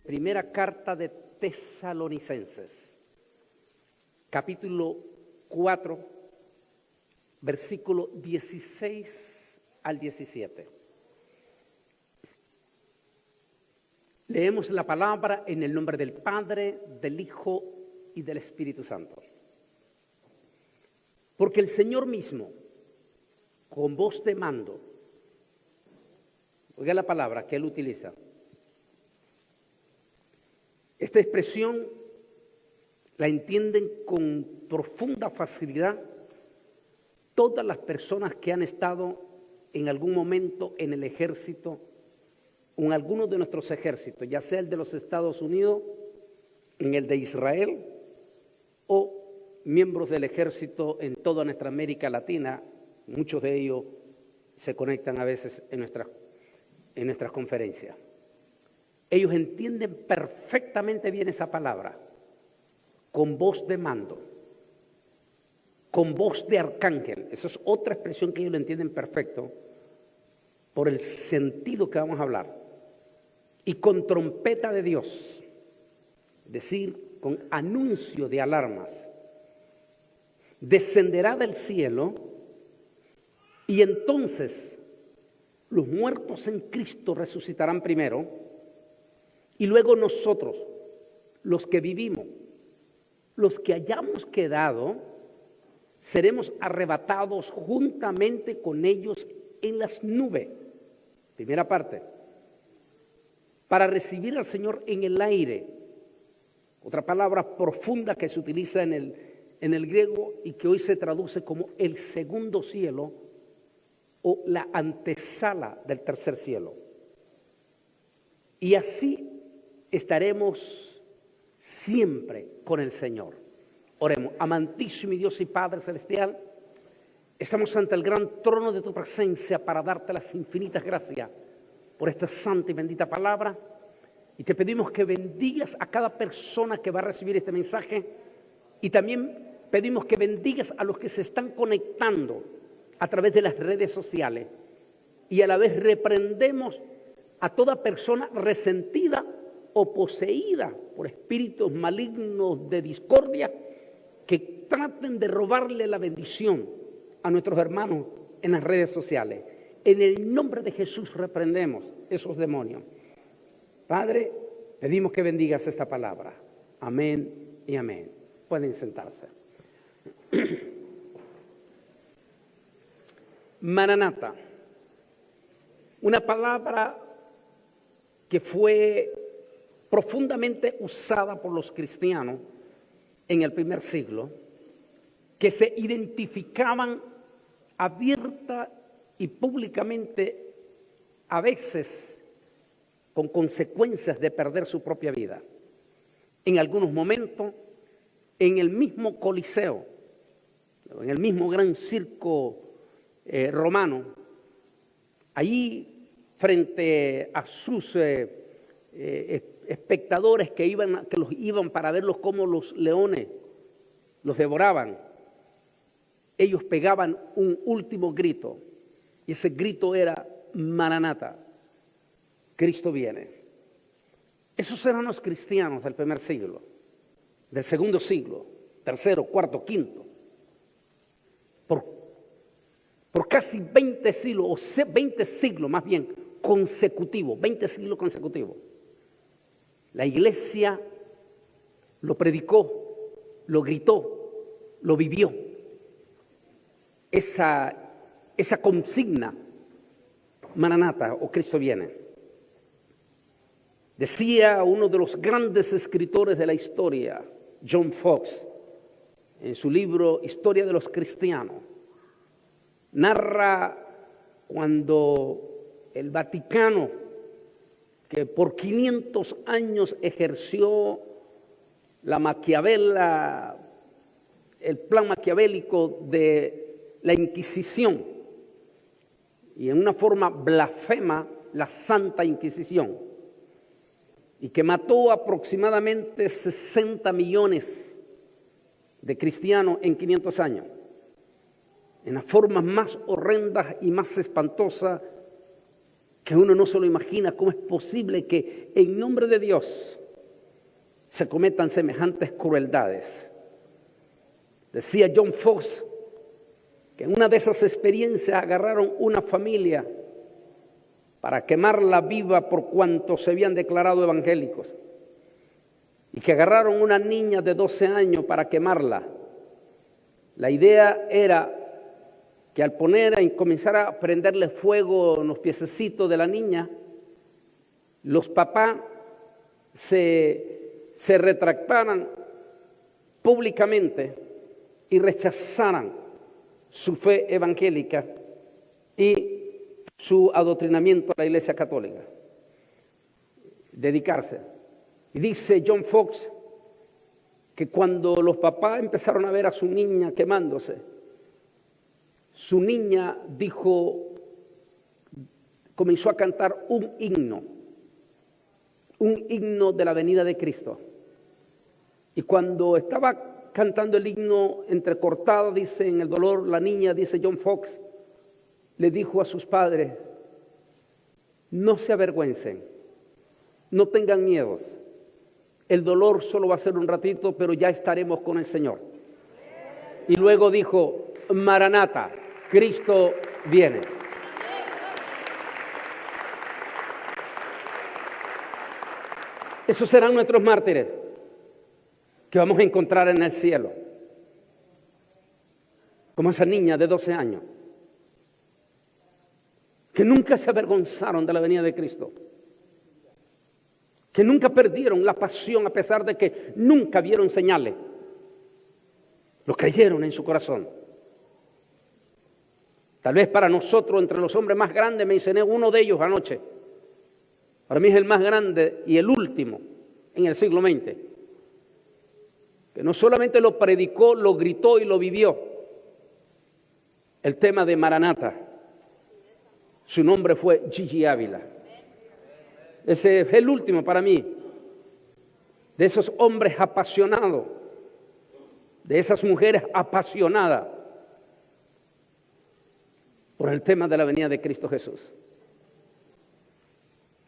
Primera carta de Tesalonicenses, capítulo 4, versículo 16 al 17. Leemos la palabra en el nombre del Padre, del Hijo y del Espíritu Santo. Porque el Señor mismo, con voz de mando, oiga la palabra que Él utiliza. Esta expresión la entienden con profunda facilidad todas las personas que han estado en algún momento en el ejército o en alguno de nuestros ejércitos, ya sea el de los Estados Unidos, en el de Israel o miembros del ejército en toda nuestra América Latina. Muchos de ellos se conectan a veces en nuestras conferencias. Ellos entienden perfectamente bien esa palabra, con voz de mando, con voz de arcángel. Esa es otra expresión que ellos lo entienden perfecto por el sentido que vamos a hablar. Y con trompeta de Dios, es decir, con anuncio de alarmas, descenderá del cielo y entonces los muertos en Cristo resucitarán primero. Y luego nosotros, los que vivimos, los que hayamos quedado, seremos arrebatados juntamente con ellos en las nubes. Primera parte. Para recibir al Señor en el aire. Otra palabra profunda que se utiliza en el griego y que hoy se traduce como el segundo cielo o la antesala del tercer cielo. Y así estaremos siempre con el Señor. Oremos. Amantísimo Dios y Padre Celestial, estamos ante el gran trono de tu presencia para darte las infinitas gracias por esta santa y bendita palabra. Y te pedimos que bendigas a cada persona que va a recibir este mensaje. Y también pedimos que bendigas a los que se están conectando a través de las redes sociales. Y a la vez reprendemos a toda persona resentida o poseída por espíritus malignos de discordia que traten de robarle la bendición a nuestros hermanos en las redes sociales. En el nombre de Jesús reprendemos esos demonios. Padre, pedimos que bendigas esta palabra. Amén y amén. Pueden sentarse. Maranata, una palabra que fue profundamente usada por los cristianos en el primer siglo, que se identificaban abierta y públicamente, a veces con consecuencias de perder su propia vida. En algunos momentos, en el mismo Coliseo, en el mismo gran circo romano, allí frente a sus espectadores que los iban para verlos como los leones los devoraban, ellos pegaban un último grito, y ese grito era Maranata, Cristo viene. Esos eran los cristianos del primer siglo, del segundo siglo, tercero, cuarto, quinto. Por casi 20 siglos, o 20 siglos más bien, consecutivos, 20 siglos consecutivos. La iglesia lo predicó, lo gritó, lo vivió. Esa consigna, Maranata, o Cristo viene. Decía uno de los grandes escritores de la historia, John Fox, en su libro Historia de los Cristianos, narra cuando el Vaticano, que por 500 años ejerció el plan maquiavélico de la Inquisición, y en una forma blasfema la Santa Inquisición, y que mató aproximadamente 60 millones de cristianos en 500 años, en las formas más horrendas y más espantosas que uno no se lo imagina cómo es posible que en nombre de Dios se cometan semejantes crueldades. Decía John Fox que en una de esas experiencias agarraron una familia para quemarla viva por cuanto se habían declarado evangélicos, y que agarraron una niña de 12 años para quemarla. La idea era que al poner y comenzar a prenderle fuego en los piececitos de la niña, los papás se retractaran públicamente y rechazaran su fe evangélica y su adoctrinamiento a la Iglesia Católica. Dedicarse. Y dice John Fox que cuando los papás empezaron a ver a su niña quemándose, su niña comenzó a cantar un himno de la venida de Cristo. Y cuando estaba cantando el himno entrecortado, dice, en el dolor, la niña, dice John Fox, le dijo a sus padres: no se avergüencen, no tengan miedos, el dolor solo va a ser un ratito, pero ya estaremos con el Señor. Y luego dijo: Maranata, Cristo viene. Esos serán nuestros mártires que vamos a encontrar en el cielo, como esa niña de 12 años, que nunca se avergonzaron de la venida de Cristo, que nunca perdieron la pasión a pesar de que nunca vieron señales. Lo creyeron en su corazón. Tal vez para nosotros, entre los hombres más grandes, mencioné uno de ellos anoche. Para mí es el más grande y el último en el siglo XX, que no solamente lo predicó, lo gritó y lo vivió. El tema de Maranata. Su nombre fue Gigi Ávila. Ese es el último para mí, de esos hombres apasionados, de esas mujeres apasionadas por el tema de la venida de Cristo Jesús.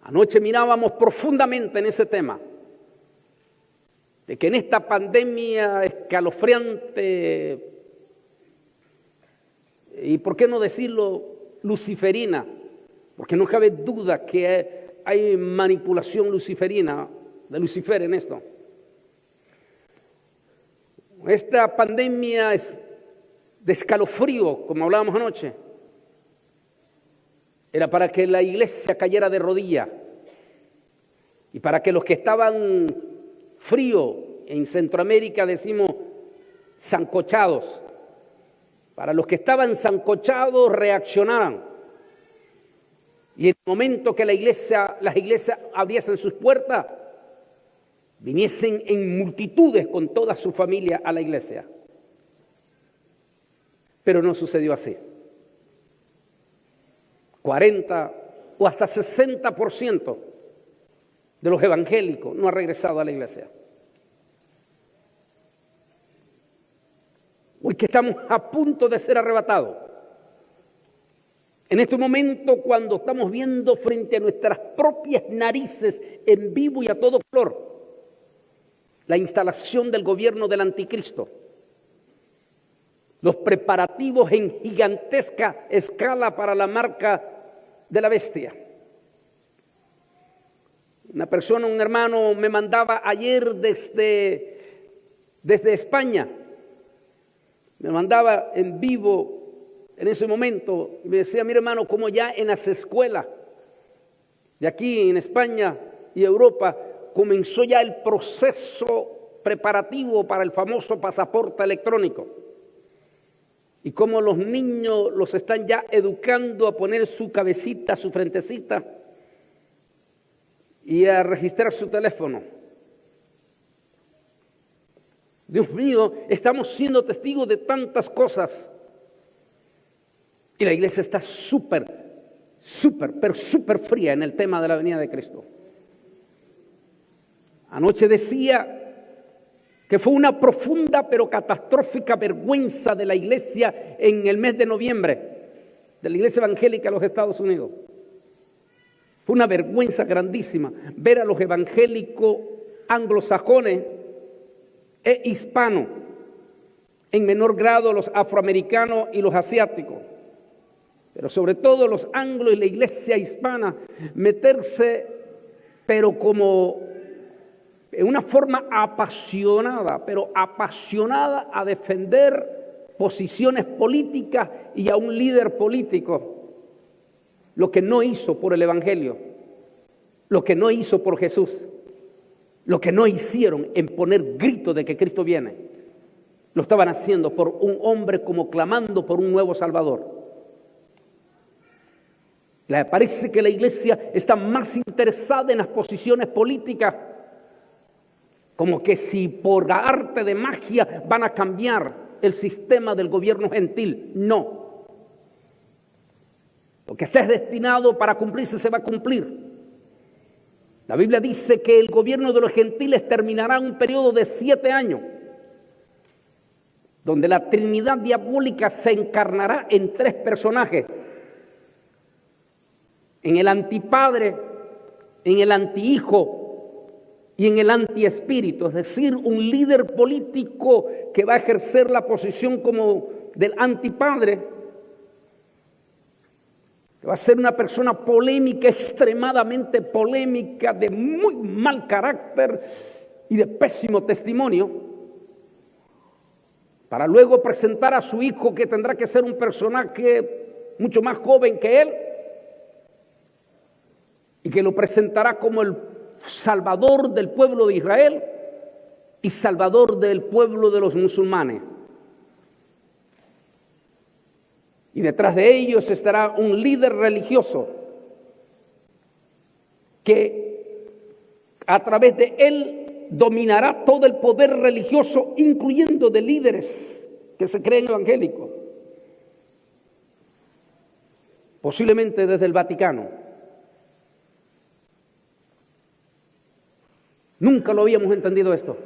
Anoche mirábamos profundamente en ese tema, de que en esta pandemia escalofriante, y por qué no decirlo luciferina, porque no cabe duda que hay manipulación luciferina, de Lucifer en esto. Esta pandemia es de escalofrío, como hablábamos anoche, era para que la iglesia cayera de rodillas y para que los que estaban frío en Centroamérica, decimos sancochados, para los que estaban sancochados reaccionaran. Y en el momento que las iglesias abriesen sus puertas, viniesen en multitudes con toda su familia a la iglesia. Pero no sucedió así. 40 o hasta 60% de los evangélicos no ha regresado a la iglesia. Hoy que estamos a punto de ser arrebatados. En este momento, cuando estamos viendo frente a nuestras propias narices en vivo y a todo color la instalación del gobierno del anticristo, los preparativos en gigantesca escala para la marca de la bestia. Una persona, un hermano, me mandaba ayer desde España, me mandaba en vivo en ese momento, me decía: mira hermano, como ya en las escuelas de aquí en España y Europa comenzó ya el proceso preparativo para el famoso pasaporte electrónico. Y cómo los niños los están ya educando a poner su cabecita, su frentecita y a registrar su teléfono. Dios mío, estamos siendo testigos de tantas cosas. Y la iglesia está súper fría en el tema de la venida de Cristo. Anoche decía que fue una profunda pero catastrófica vergüenza de la iglesia en el mes de noviembre, de la iglesia evangélica de los Estados Unidos. Fue una vergüenza grandísima ver a los evangélicos anglosajones e hispanos, en menor grado los afroamericanos y los asiáticos, pero sobre todo los anglos y la iglesia hispana, meterse, pero como en una forma apasionada, pero apasionada a defender posiciones políticas y a un líder político. Lo que no hizo por el evangelio, lo que no hizo por Jesús, lo que no hicieron en poner grito de que Cristo viene, lo estaban haciendo por un hombre como clamando por un nuevo Salvador. Le parece que la iglesia está más interesada en las posiciones políticas, como que si por arte de magia van a cambiar el sistema del gobierno gentil. No. Lo que esté destinado para cumplirse se va a cumplir. La Biblia dice que el gobierno de los gentiles terminará en un periodo de 7 años, donde la Trinidad diabólica se encarnará en 3 personajes: en el antipadre, en el antihijo y en el antiespíritu. Es decir, un líder político que va a ejercer la posición como del antipadre, va a ser una persona polémica, extremadamente polémica, de muy mal carácter y de pésimo testimonio, para luego presentar a su hijo, que tendrá que ser un personaje mucho más joven que él, y que lo presentará como el salvador del pueblo de Israel y salvador del pueblo de los musulmanes. Y detrás de ellos estará un líder religioso que a través de él dominará todo el poder religioso, incluyendo de líderes que se creen evangélicos, posiblemente desde el Vaticano. Nunca lo habíamos entendido esto.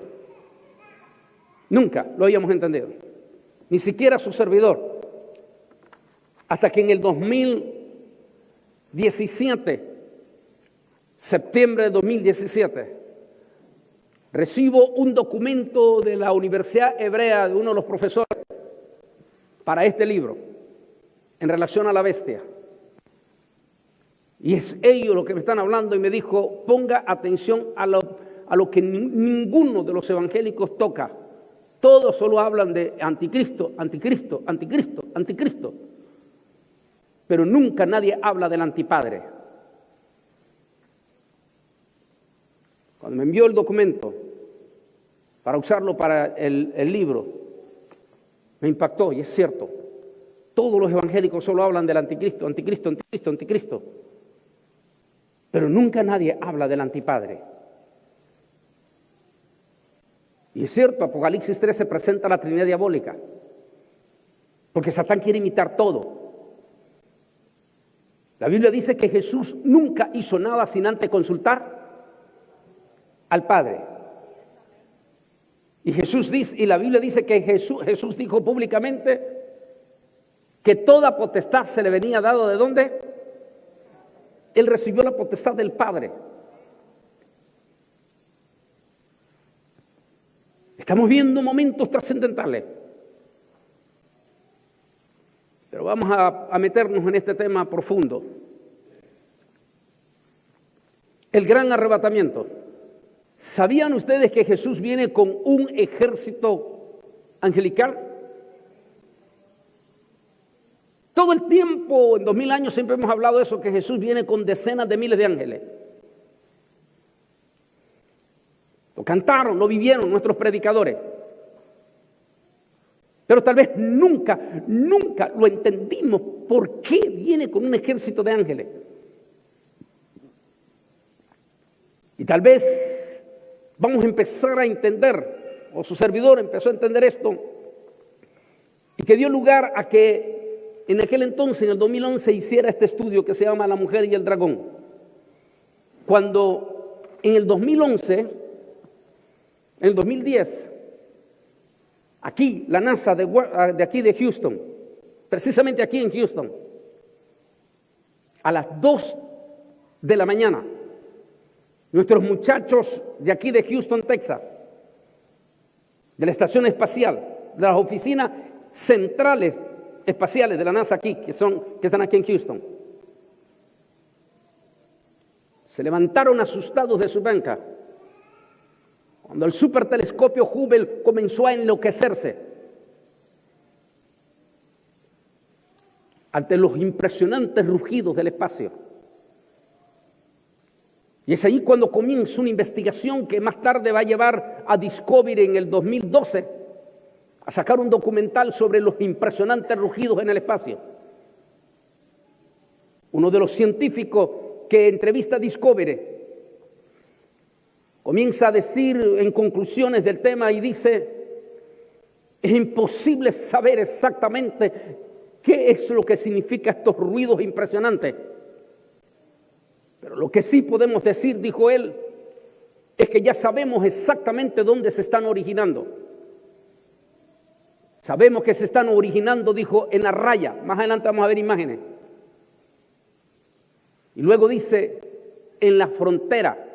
Nunca lo habíamos entendido. Ni siquiera su servidor. Hasta que en el 2017, septiembre de 2017, recibo un documento de la Universidad Hebrea, de uno de los profesores, para este libro, en relación a la bestia. Y es ellos los que me están hablando, y me dijo: ponga atención a lo que ninguno de los evangélicos toca. Todos solo hablan de anticristo, anticristo, anticristo, anticristo. Pero nunca nadie habla del antipadre. Cuando me envió el documento para usarlo para el libro, me impactó, y es cierto. Todos los evangélicos solo hablan del anticristo, anticristo, anticristo, anticristo. Pero nunca nadie habla del antipadre. Y es cierto, Apocalipsis 13 presenta la Trinidad diabólica, porque Satán quiere imitar todo. La Biblia dice que Jesús nunca hizo nada sin antes consultar al Padre. Y la Biblia dice que Jesús dijo públicamente que toda potestad se le venía dado ¿de dónde? Él recibió la potestad del Padre. Estamos viendo momentos trascendentales. Pero vamos a meternos en este tema profundo. El gran arrebatamiento. ¿Sabían ustedes que Jesús viene con un ejército angelical? Todo el tiempo, en 2000 años, siempre hemos hablado de eso, que Jesús viene con decenas de miles de ángeles. Lo cantaron, lo vivieron nuestros predicadores. Pero tal vez nunca lo entendimos. ¿Por qué viene con un ejército de ángeles? Y tal vez vamos a empezar a entender, o su servidor empezó a entender esto, y que dio lugar a que en aquel entonces, en el 2011, hiciera este estudio que se llama La Mujer y el Dragón. Cuando en el 2011, en el 2010, aquí, la NASA de aquí de Houston, precisamente aquí en Houston, a las 2 de la mañana. Nuestros muchachos de aquí de Houston, Texas, de la estación espacial, de las oficinas centrales espaciales de la NASA aquí, que están aquí en Houston, se levantaron asustados de su banca cuando el supertelescopio Hubble comenzó a enloquecerse ante los impresionantes rugidos del espacio. Y es ahí cuando comienza una investigación que más tarde va a llevar a Discovery en el 2012 a sacar un documental sobre los impresionantes rugidos en el espacio. Uno de los científicos que entrevista a Discovery comienza a decir en conclusiones del tema y dice: es imposible saber exactamente qué es lo que significa estos ruidos impresionantes. Pero lo que sí podemos decir, dijo él, es que ya sabemos exactamente dónde se están originando. Sabemos que se están originando, dijo, en la raya. Más adelante vamos a ver imágenes. Y luego dice, en la frontera.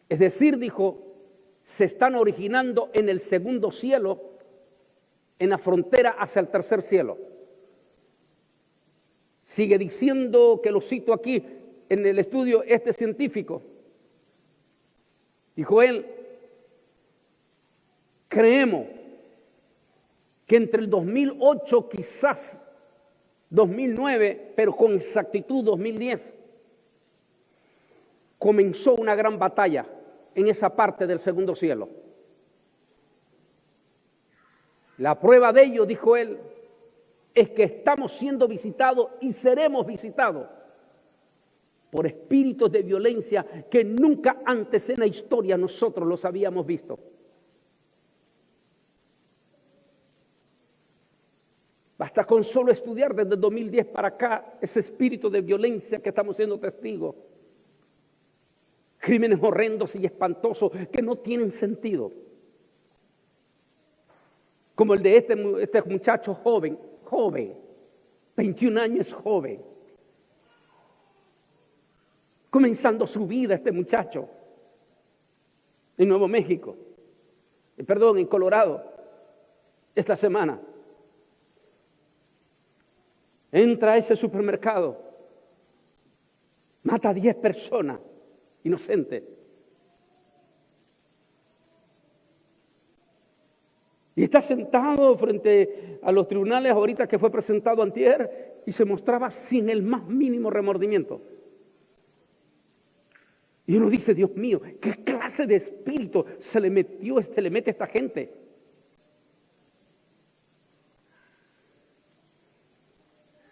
Es decir, dijo, se están originando en el segundo cielo, en la frontera hacia el tercer cielo. Sigue diciendo, que lo cito aquí en el estudio, este científico, dijo él, creemos que entre el 2008, quizás 2009, pero con exactitud 2010, comenzó una gran batalla en esa parte del segundo cielo. La prueba de ello, dijo él, es que estamos siendo visitados y seremos visitados por espíritus de violencia que nunca antes en la historia nosotros los habíamos visto. Basta con solo estudiar desde el 2010 para acá ese espíritu de violencia que estamos siendo testigos. Crímenes horrendos y espantosos que no tienen sentido. Como el de este muchacho joven, 21 años joven. Comenzando su vida este muchacho en Nuevo México, en Colorado, esta semana. Entra a ese supermercado, mata a 10 personas inocentes. Y está sentado frente a los tribunales ahorita que fue presentado antier y se mostraba sin el más mínimo remordimiento. Y uno dice, Dios mío, ¿qué clase de espíritu se le mete a esta gente?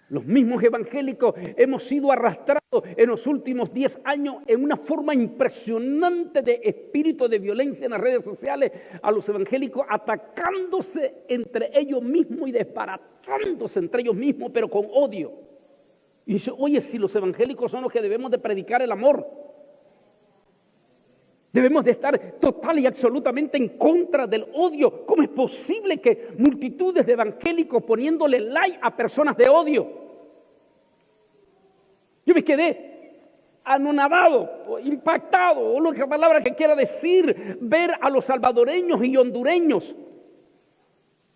Los mismos evangélicos hemos sido arrastrados en los últimos 10 años en una forma impresionante de espíritu de violencia en las redes sociales, a los evangélicos atacándose entre ellos mismos y desbaratándose entre ellos mismos, pero con odio. Y dice, oye, si los evangélicos son los que debemos de predicar el amor, debemos de estar total y absolutamente en contra del odio. ¿Cómo es posible que multitudes de evangélicos poniéndole like a personas de odio? Yo me quedé anonadado, impactado, o lo que palabra que quiera decir, ver a los salvadoreños y hondureños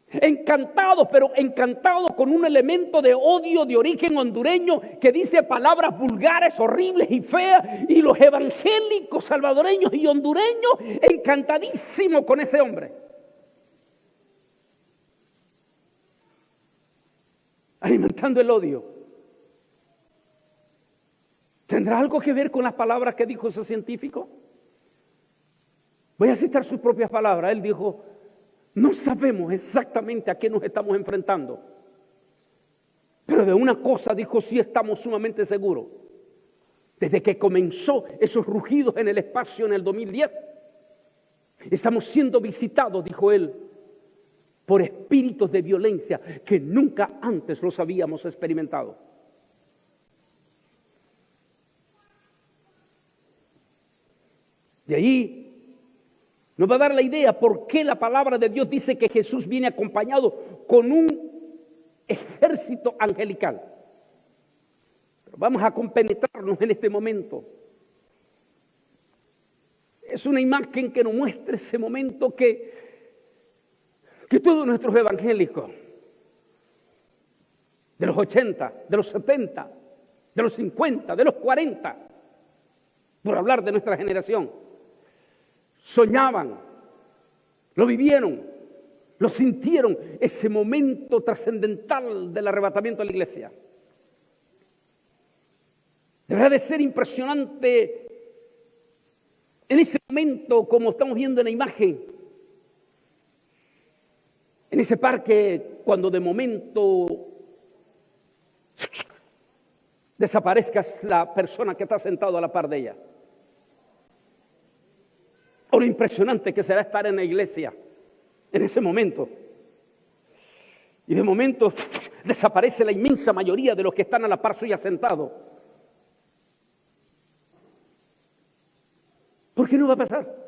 encantados, pero encantados con un elemento de odio de origen hondureño que dice palabras vulgares, horribles y feas, y los evangélicos salvadoreños y hondureños encantadísimos con ese hombre. Alimentando el odio. ¿Tendrá algo que ver con las palabras que dijo ese científico? Voy a citar sus propias palabras. Él dijo, no sabemos exactamente a qué nos estamos enfrentando, pero de una cosa dijo, sí estamos sumamente seguros. Desde que comenzó esos rugidos en el espacio en el 2010, estamos siendo visitados, dijo él, por espíritus de violencia que nunca antes los habíamos experimentado. De ahí nos va a dar la idea por qué la palabra de Dios dice que Jesús viene acompañado con un ejército angelical. Vamos a compenetrarnos en este momento. Es una imagen que nos muestra ese momento que todos nuestros evangélicos de los 80, de los 70, de los 50, de los 40, por hablar de nuestra generación, soñaban, lo vivieron, lo sintieron, ese momento trascendental del arrebatamiento de la iglesia. Deberá de ser impresionante en ese momento, como estamos viendo en la imagen, en ese parque, cuando de momento desaparezca la persona que está sentado a la par de ella. O lo impresionante que será estar en la iglesia en ese momento. Y de momento desaparece la inmensa mayoría de los que están a la par suya sentados. ¿Por qué no va a pasar?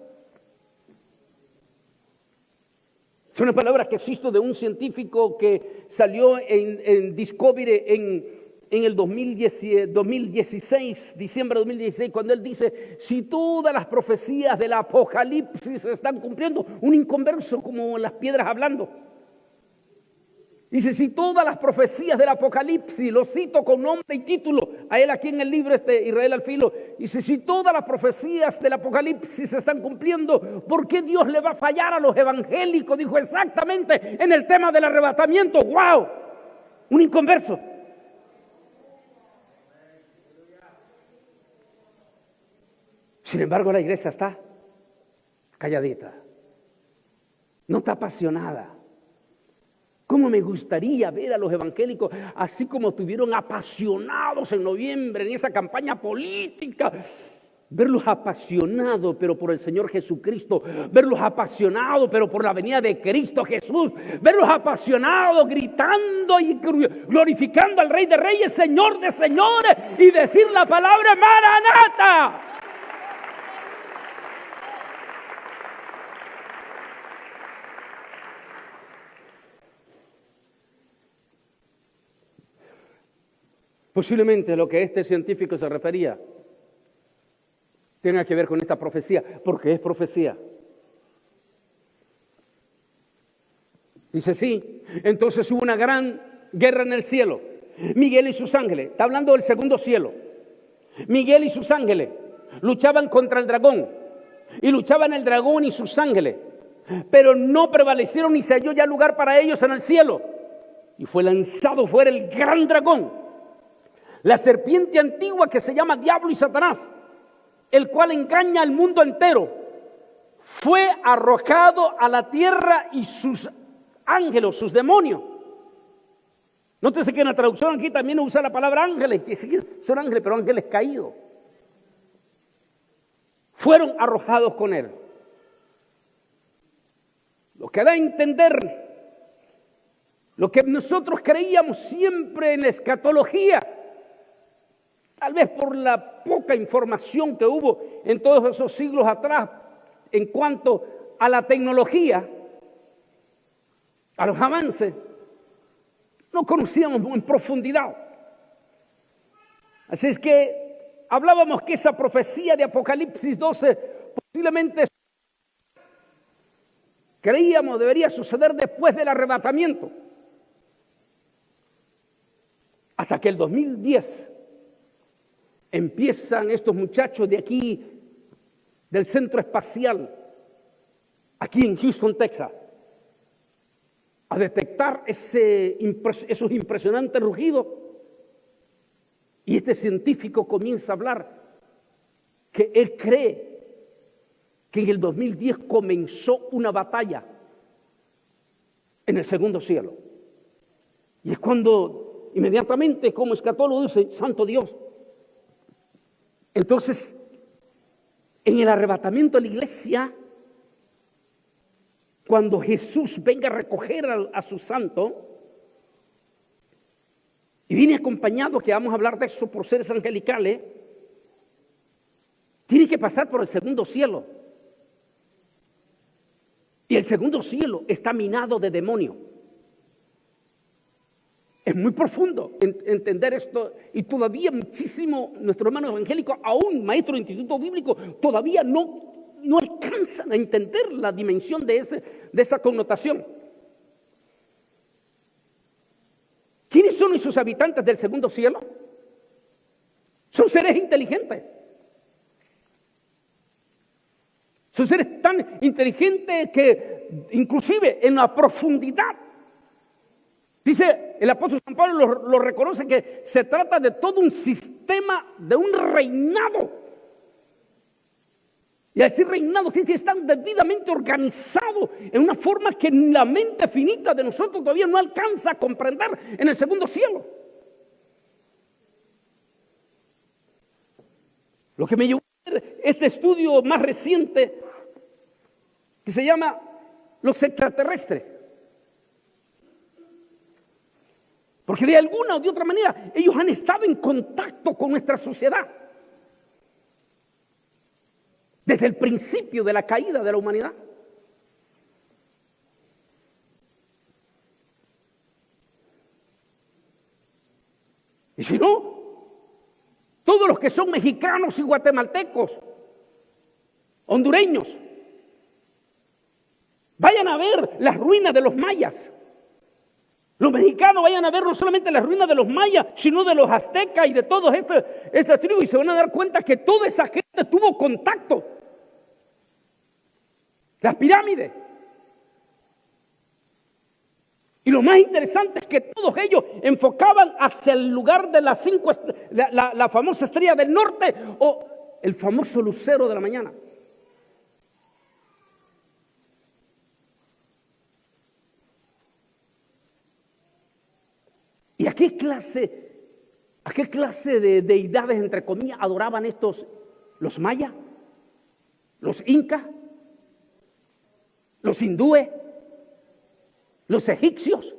Son las palabras que existo de un científico que salió en Discovery en el 2016, diciembre de 2016, cuando él dice, si todas las profecías del Apocalipsis se están cumpliendo, un inconverso como las piedras hablando. Dice, si todas las profecías del Apocalipsis, lo cito con nombre y título, a él aquí en el libro Israel al filo, dice, si todas las profecías del Apocalipsis se están cumpliendo, ¿por qué Dios le va a fallar a los evangélicos? Dijo exactamente en el tema del arrebatamiento. ¡Wow! Un inconverso. Sin embargo, la iglesia está calladita, no está apasionada. ¿Cómo me gustaría ver a los evangélicos así como estuvieron apasionados en noviembre en esa campaña política? Verlos apasionados, pero por el Señor Jesucristo. Verlos apasionados, pero por la venida de Cristo Jesús. Verlos apasionados, gritando y glorificando al Rey de Reyes, Señor de Señores, y decir la palabra Maranata. Posiblemente lo que este científico se refería tenga que ver con esta profecía, porque es profecía. Dice sí, entonces hubo una gran guerra en el cielo. Miguel y sus ángeles, está hablando del segundo cielo. Miguel y sus ángeles luchaban contra el dragón, y luchaban el dragón y sus ángeles, pero no prevalecieron ni se halló ya lugar para ellos en el cielo. Y fue lanzado fuera el gran dragón, la serpiente antigua que se llama Diablo y Satanás, el cual engaña al mundo entero. Fue arrojado a la tierra y sus ángeles, sus demonios. Nótese que en la traducción aquí también usa la palabra ángeles, que sí son ángeles, pero ángeles caídos. Fueron arrojados con él. Lo que da a entender lo que nosotros creíamos siempre en la escatología, tal vez por la poca información que hubo en todos esos siglos atrás en cuanto a la tecnología, a los avances, no conocíamos en profundidad. Así es que hablábamos que esa profecía de Apocalipsis 12 posiblemente creíamos debería suceder después del arrebatamiento. Hasta que el 2010 empiezan estos muchachos de aquí, del centro espacial, aquí en Houston, Texas, a detectar esos impresionantes rugidos. Y este científico comienza a hablar que él cree que en el 2010 comenzó una batalla en el segundo cielo. Y es cuando inmediatamente, como escatólogo, dice, santo Dios. Entonces, en el arrebatamiento de la iglesia, cuando Jesús venga a recoger a su santo, y viene acompañado, que vamos a hablar de eso por seres angelicales, tiene que pasar por el segundo cielo. Y el segundo cielo está minado de demonios. Es muy profundo entender esto, y todavía muchísimo nuestros hermanos evangélicos, aún maestros de instituto bíblico, todavía no alcanzan a entender la dimensión de esa connotación. ¿Quiénes son esos habitantes del segundo cielo? Son seres inteligentes. Son seres tan inteligentes que inclusive en la profundidad, dice el apóstol San Pablo, lo reconoce, que se trata de todo un sistema, de un reinado. Y al decir reinado, que están debidamente organizados en una forma que la mente finita de nosotros todavía no alcanza a comprender en el segundo cielo. Lo que me llevó a hacer este estudio más reciente, que se llama Los extraterrestres. Porque de alguna o de otra manera ellos han estado en contacto con nuestra sociedad. Desde el principio de la caída de la humanidad. Y si no, todos los que son mexicanos y guatemaltecos, hondureños, vayan a ver las ruinas de los mayas. Los mexicanos vayan a ver no solamente las ruinas de los mayas, sino de los aztecas y de todas estas tribus, y se van a dar cuenta que toda esa gente tuvo contacto. Las pirámides. Y lo más interesante es que todos ellos enfocaban hacia el lugar de las la famosa estrella del norte, o el famoso lucero de la mañana. ¿Y a qué clase de deidades, entre comillas, adoraban los mayas, los incas, los hindúes, los egipcios?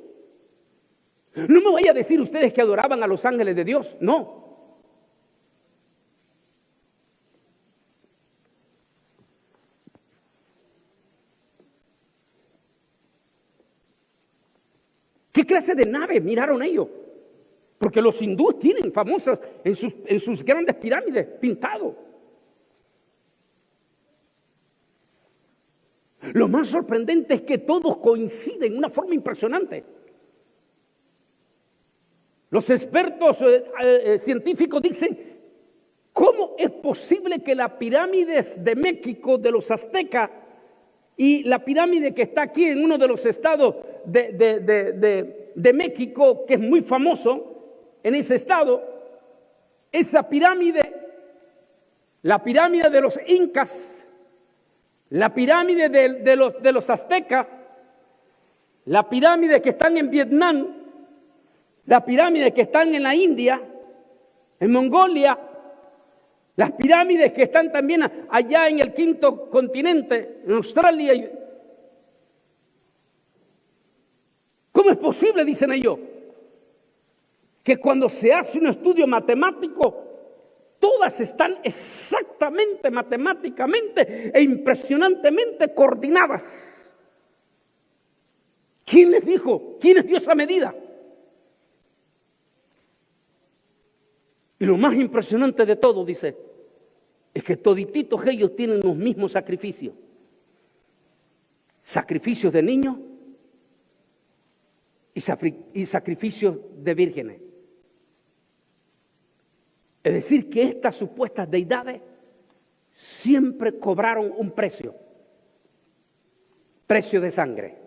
No me vaya a decir ustedes que adoraban a los ángeles de Dios, no. ¿Qué clase de naves miraron ellos? Porque los hindúes tienen famosas en sus grandes pirámides pintado. Lo más sorprendente es que todos coinciden de una forma impresionante. Los expertos científicos dicen, ¿cómo es posible que las pirámides de México, de los aztecas, y la pirámide que está aquí en uno de los estados de México, que es muy famoso en ese estado, esa pirámide, la pirámide de los incas, la pirámide de los aztecas, la pirámide que están en Vietnam, la pirámide que están en la India, en Mongolia, las pirámides que están también allá en el quinto continente, en Australia. ¿Cómo es posible, dicen ellos, que cuando se hace un estudio matemático, todas están exactamente, matemáticamente e impresionantemente coordinadas? ¿Quién les dijo? ¿Quién les dio esa medida? Y lo más impresionante de todo, dice, es que todititos ellos tienen los mismos sacrificios. Sacrificios de niños y sacrificios de vírgenes. Es decir, que estas supuestas deidades siempre cobraron un precio de sangre.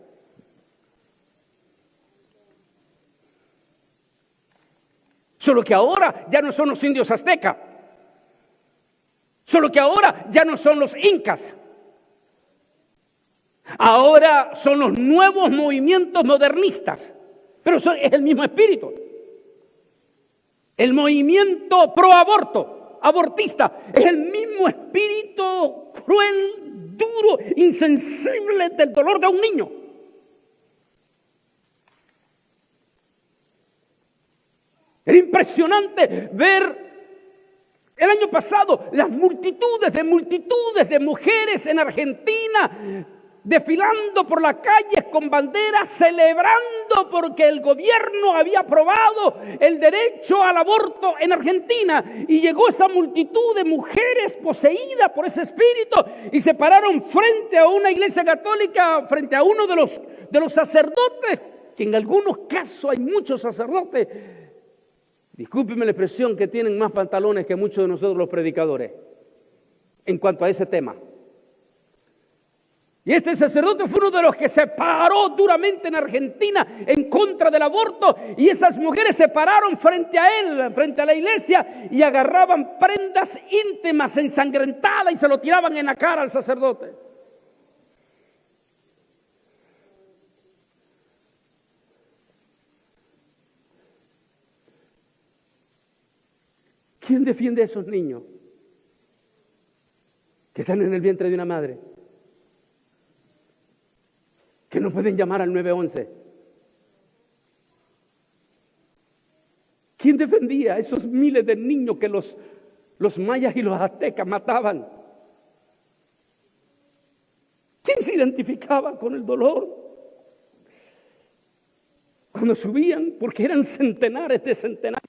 Solo que ahora ya no son los indios aztecas. Solo que ahora ya no son los incas. Ahora son los nuevos movimientos modernistas. Pero es el mismo espíritu. El movimiento pro aborto, abortista, es el mismo espíritu cruel, duro, insensible del dolor de un niño. Era impresionante ver el año pasado las multitudes de mujeres en Argentina desfilando por las calles con banderas, celebrando porque el gobierno había aprobado el derecho al aborto en Argentina. Y llegó esa multitud de mujeres poseídas por ese espíritu y se pararon frente a una iglesia católica, frente a uno de los sacerdotes, que en algunos casos hay muchos sacerdotes, discúlpenme la expresión, que tienen más pantalones que muchos de nosotros los predicadores en cuanto a ese tema. Y este sacerdote fue uno de los que se paró duramente en Argentina en contra del aborto. Y esas mujeres se pararon frente a él, frente a la iglesia, y agarraban prendas íntimas ensangrentadas y se lo tiraban en la cara al sacerdote. ¿Quién defiende a esos niños que están en el vientre de una madre, que no pueden llamar al 911? ¿Quién defendía a esos miles de niños que los mayas y los aztecas mataban? ¿Quién se identificaba con el dolor cuando subían? Porque eran centenares de centenares.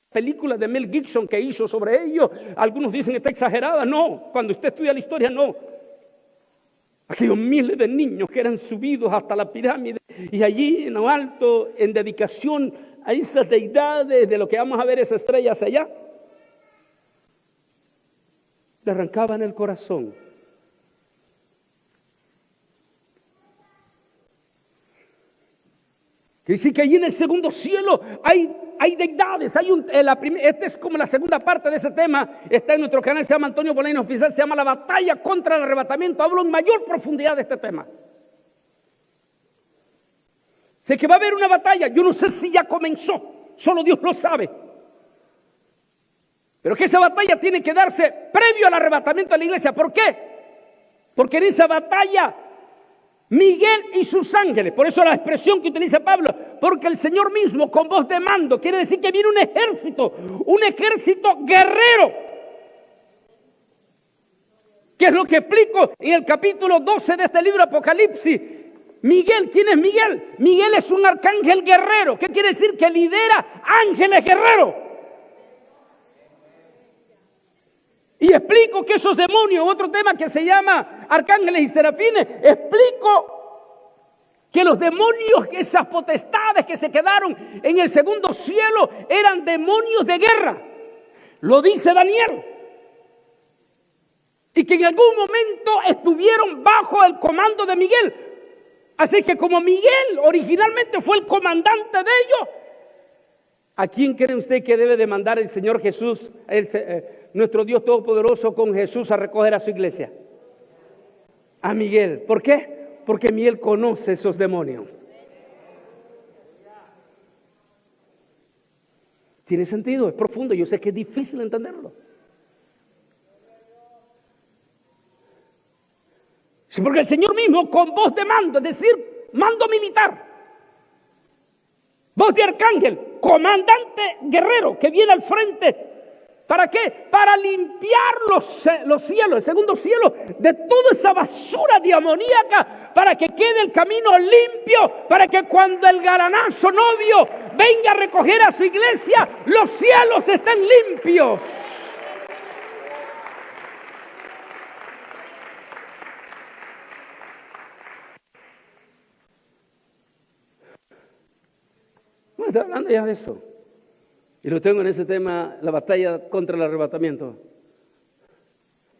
Películas de Mel Gibson que hizo sobre ellos, algunos dicen que está exagerada. No, cuando usted estudia la historia, no. Aquellos miles de niños que eran subidos hasta la pirámide y allí en lo alto, en dedicación a esas deidades de lo que vamos a ver, esas estrellas allá, le arrancaban el corazón. Quiere decir que allí en el segundo cielo hay deidades, esta es como la segunda parte de ese tema, está en nuestro canal, se llama Antonio Bolaños Oficial, se llama La batalla contra el arrebatamiento. Hablo en mayor profundidad de este tema. Sé que va a haber una batalla, yo no sé si ya comenzó, solo Dios lo sabe. Pero que esa batalla tiene que darse previo al arrebatamiento de la iglesia. ¿Por qué? Porque en esa batalla Miguel y sus ángeles, por eso la expresión que utiliza Pablo, porque el Señor mismo con voz de mando, quiere decir que viene un ejército guerrero. ¿Qué es lo que explico en el capítulo 12 de este libro Apocalipsis? Miguel, ¿quién es Miguel? Miguel es un arcángel guerrero. ¿Qué quiere decir? Que lidera ángeles guerreros. Y explico que esos demonios, otro tema que se llama arcángeles y serafines, explico que los demonios, esas potestades que se quedaron en el segundo cielo, eran demonios de guerra. Lo dice Daniel. Y que en algún momento estuvieron bajo el comando de Miguel. Así que como Miguel originalmente fue el comandante de ellos, ¿a quién cree usted que debe de mandar el Señor Jesús, nuestro Dios Todopoderoso, con Jesús a recoger a su iglesia? A Miguel. ¿Por qué? Porque Miguel conoce esos demonios. ¿Tiene sentido? Es profundo. Yo sé que es difícil entenderlo. Sí, porque el Señor mismo con voz de mando, es decir, mando militar, voz de arcángel, comandante guerrero que viene al frente. ¿Para qué? Para limpiar los cielos, el segundo cielo, de toda esa basura demoníaca, para que quede el camino limpio, para que cuando el galanazo novio venga a recoger a su iglesia, los cielos estén limpios. No estoy hablando ya de eso. Y lo tengo en ese tema, la batalla contra el arrebatamiento.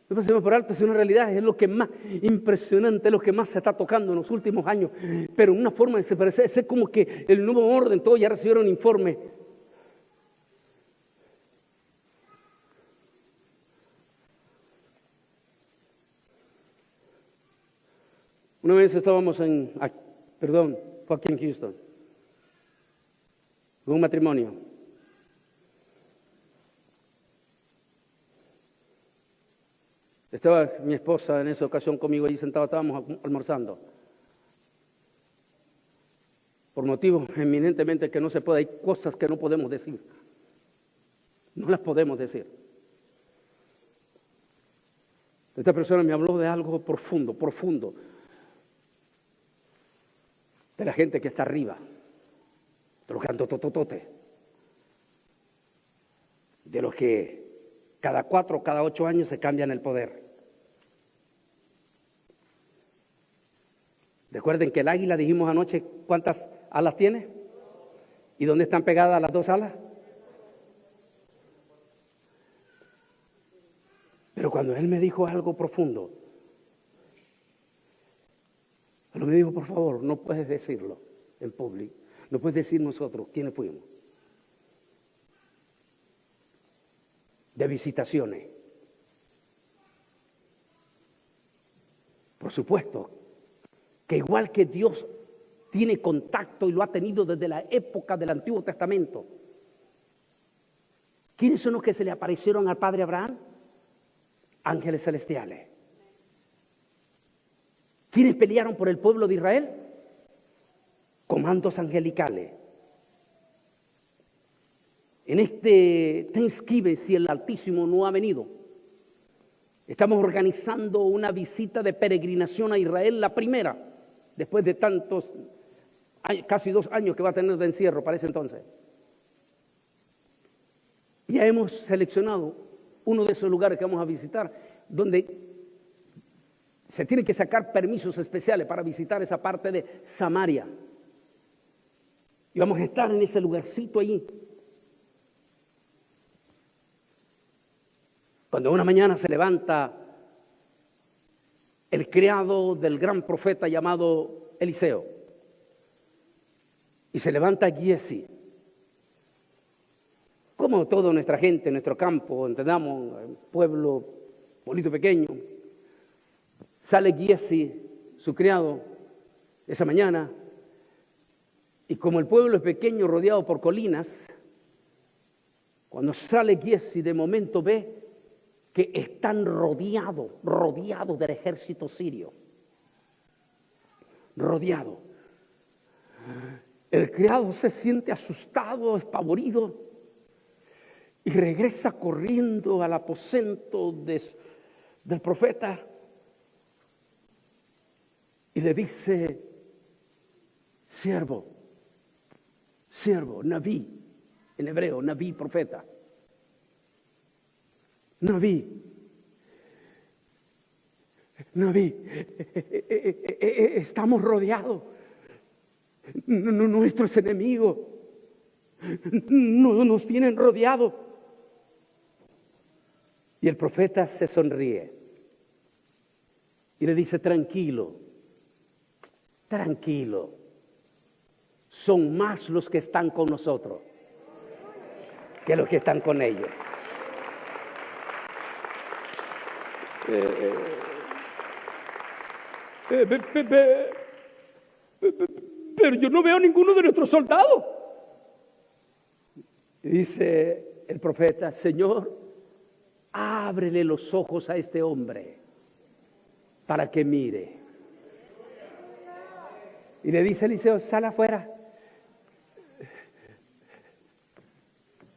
No pasemos por alto, es una realidad, es lo que más impresionante, es lo que más se está tocando en los últimos años. Pero en una forma de separarse, es como que el nuevo orden, todos ya recibieron informe. Una vez estábamos fue aquí en Houston, en un matrimonio. Estaba mi esposa en esa ocasión conmigo allí sentada, estábamos almorzando. Por motivos eminentemente que no se puede, hay cosas que no podemos decir. No las podemos decir. Esta persona me habló de algo profundo. de la gente que está arriba, de los grandototototes, de los que cada 4 o cada 8 años se cambian el poder. Recuerden que el águila, dijimos anoche, ¿cuántas alas tiene? ¿Y dónde están pegadas las 2 alas? Pero cuando él me dijo algo profundo, él me dijo, por favor, no puedes decirlo en público, no puedes decir nosotros quiénes fuimos. De visitaciones. Por supuesto, que igual que Dios tiene contacto y lo ha tenido desde la época del Antiguo Testamento. ¿Quiénes son los que se le aparecieron al padre Abraham? Ángeles celestiales. ¿Quiénes pelearon por el pueblo de Israel? Comandos angelicales. En este Thanksgiving, si el Altísimo no ha venido, estamos organizando una visita de peregrinación a Israel, la primera, después de tantos, casi 2 años que va a tener de encierro para ese entonces. Ya hemos seleccionado uno de esos lugares que vamos a visitar, donde se tienen que sacar permisos especiales para visitar esa parte de Samaria. Y vamos a estar en ese lugarcito allí. Cuando una mañana se levanta el criado del gran profeta llamado Eliseo, y se levanta Giesi, como toda nuestra gente, nuestro campo, entendamos, pueblo bonito pequeño, sale Giesi, su criado, esa mañana, y como el pueblo es pequeño, rodeado por colinas, cuando sale Giesi, de momento ve que están rodeados del ejército sirio. Rodeado. El criado se siente asustado, espavorido, y regresa corriendo al aposento del profeta y le dice, siervo, Naví, en hebreo, Naví, profeta. Naví, estamos rodeados. Nuestros enemigos nos tienen rodeados. Y el profeta se sonríe y le dice, tranquilo, son más los que están con nosotros que los que están con ellos. Pero yo no veo a ninguno de nuestros soldados. Y dice el profeta, Señor, ábrele los ojos a este hombre para que mire. Y le dice Eliseo, sale afuera.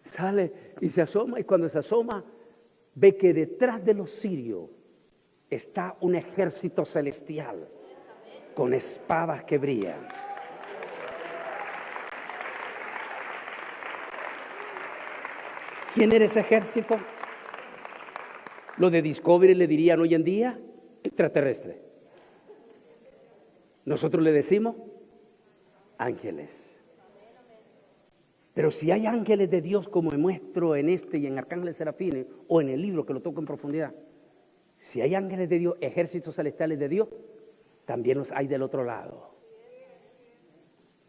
Sale y se asoma, y cuando se asoma, ve que detrás de los sirios está un ejército celestial con espadas que brillan. ¿Quién era ese ejército? Lo de Discovery le dirían hoy en día extraterrestre. Nosotros le decimos ángeles. Pero si hay ángeles de Dios, como muestro en este y en Arcángeles Serafines, o en el libro que lo toco en profundidad, si hay ángeles de Dios, ejércitos celestiales de Dios, también los hay del otro lado.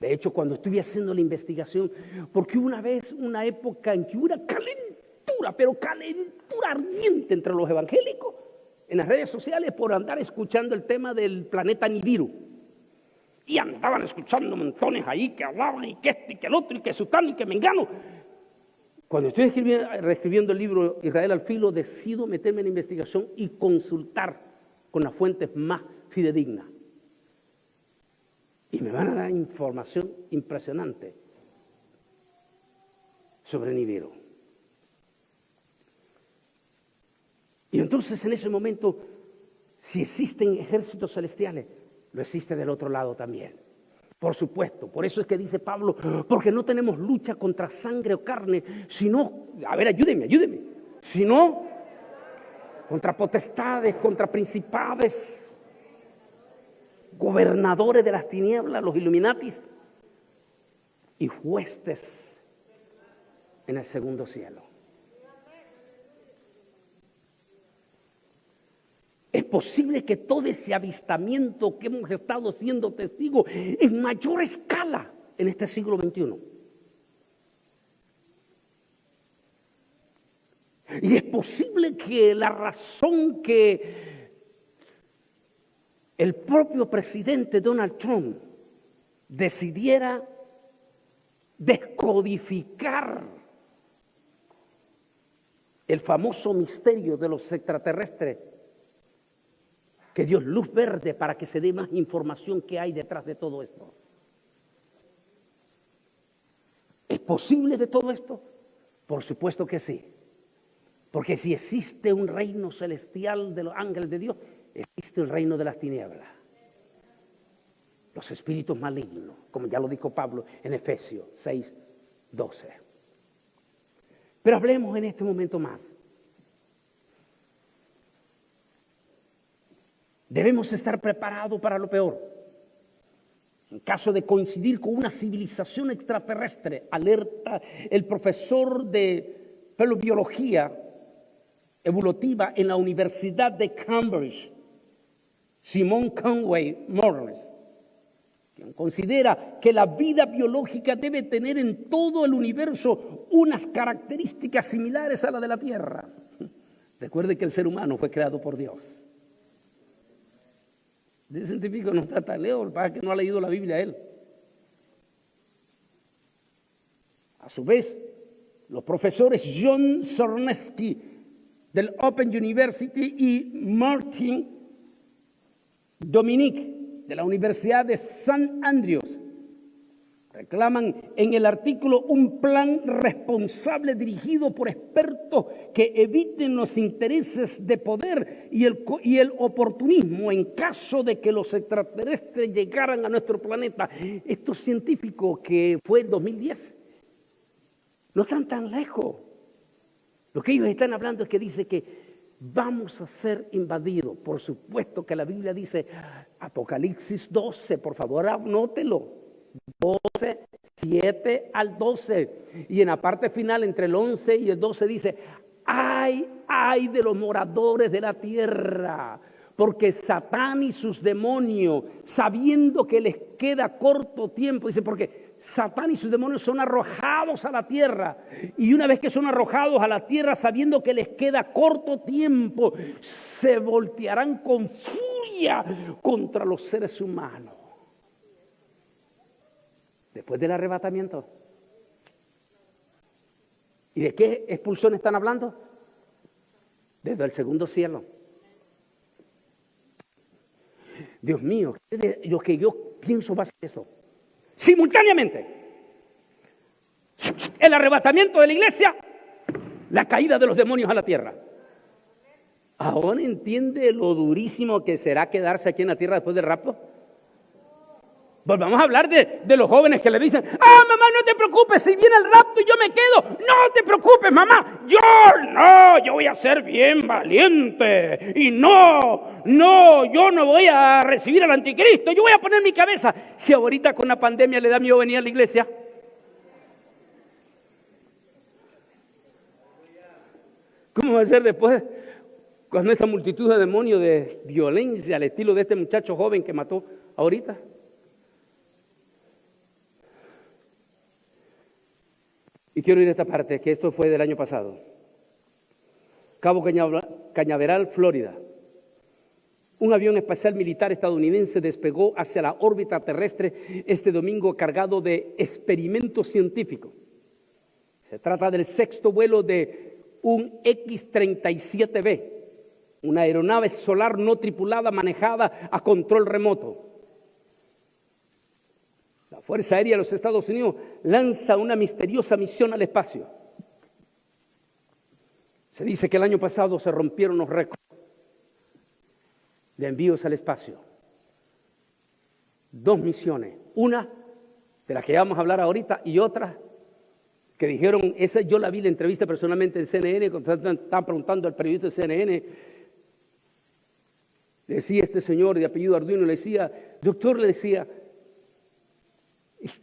De hecho, cuando estuve haciendo la investigación, porque una vez, una época en que hubo una calentura, pero calentura ardiente entre los evangélicos, en las redes sociales, por andar escuchando el tema del planeta Nibiru. Y andaban escuchando montones ahí que hablaban y que este y que el otro y que Sután y que Mengano. Cuando estoy reescribiendo el libro Israel al filo, decido meterme en investigación y consultar con las fuentes más fidedignas. Y me van a dar información impresionante sobre Nibiru. Y entonces en ese momento, si existen ejércitos celestiales, lo existe del otro lado también. Por supuesto, por eso es que dice Pablo, porque no tenemos lucha contra sangre o carne, sino, a ver, ayúdeme, sino contra potestades, contra principales, gobernadores de las tinieblas, los Illuminatis y huestes en el segundo cielo. Es posible que todo ese avistamiento que hemos estado siendo testigos en mayor escala en este siglo XXI. Y es posible que la razón que el propio presidente Donald Trump decidiera descodificar el famoso misterio de los extraterrestres, que dio luz verde para que se dé más información que hay detrás de todo esto. ¿Es posible de todo esto? Por supuesto que sí. Porque si existe un reino celestial de los ángeles de Dios, existe el reino de las tinieblas. Los espíritus malignos, como ya lo dijo Pablo en Efesios 6:12. Pero hablemos en este momento más. Debemos estar preparados para lo peor. En caso de coincidir con una civilización extraterrestre, alerta el profesor de paleobiología evolutiva en la Universidad de Cambridge, Simon Conway Morris, quien considera que la vida biológica debe tener en todo el universo unas características similares a la de la Tierra. Recuerde que el ser humano fue creado por Dios. Ese científico no está tan lejos, para que no ha leído la Biblia él. A su vez, los profesores John Zornesky del Open University y Martin Dominic de la Universidad de St. Andrews reclaman en el artículo un plan responsable dirigido por expertos que eviten los intereses de poder y el oportunismo en caso de que los extraterrestres llegaran a nuestro planeta. Estos científicos, que fue en 2010, no están tan lejos. Lo que ellos están hablando es que dice que vamos a ser invadidos. Por supuesto que la Biblia dice, Apocalipsis 12, por favor anótelo. 12, 7 al 12. Y en la parte final, entre el 11 y el 12, dice, ay de los moradores de la tierra, porque Satán y sus demonios, sabiendo que les queda corto tiempo, dice, porque Satán y sus demonios son arrojados a la tierra, y una vez que son arrojados a la tierra, sabiendo que les queda corto tiempo, se voltearán con furia contra los seres humanos. Después del arrebatamiento. ¿Y de qué expulsión están hablando? Desde el segundo cielo. Dios mío, lo que yo pienso va a ser eso. Simultáneamente, el arrebatamiento de la iglesia, la caída de los demonios a la tierra. ¿Ahora entiende lo durísimo que será quedarse aquí en la tierra después del rapto? Volvamos a hablar de los jóvenes que le dicen, mamá, no te preocupes, si viene el rapto y yo me quedo, no te preocupes, mamá, yo voy a ser bien valiente, y yo no voy a recibir al anticristo, yo voy a poner mi cabeza. Si ahorita con la pandemia le da miedo venir a la iglesia, ¿cómo va a ser después cuando esta multitud de demonios de violencia al estilo de este muchacho joven que mató ahorita? Y quiero ir a esta parte, que esto fue del año pasado. Cabo Cañaveral, Florida. Un avión espacial militar estadounidense despegó hacia la órbita terrestre este domingo cargado de experimentos científicos. Se trata del sexto vuelo de un X-37B, una aeronave solar no tripulada manejada a control remoto. La Fuerza Aérea de los Estados Unidos lanza una misteriosa misión al espacio. Se dice que el año pasado se rompieron los récords de envíos al espacio. 2 misiones. Una de las que vamos a hablar ahorita y otra que dijeron, esa yo la vi, la entrevista personalmente en CNN, cuando estaban preguntando al periodista de CNN, le decía este señor de apellido Arduino, le decía, doctor, le decía,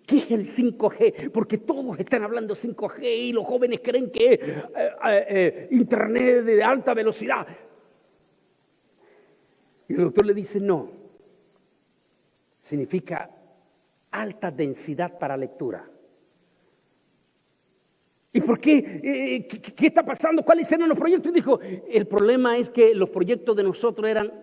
¿qué es el 5G? Porque todos están hablando 5G y los jóvenes creen que es internet de alta velocidad. Y el doctor le dice, no, significa alta densidad para lectura. ¿Y por qué? ¿Qué está pasando? ¿Cuáles eran los proyectos? Y dijo, el problema es que los proyectos de nosotros eran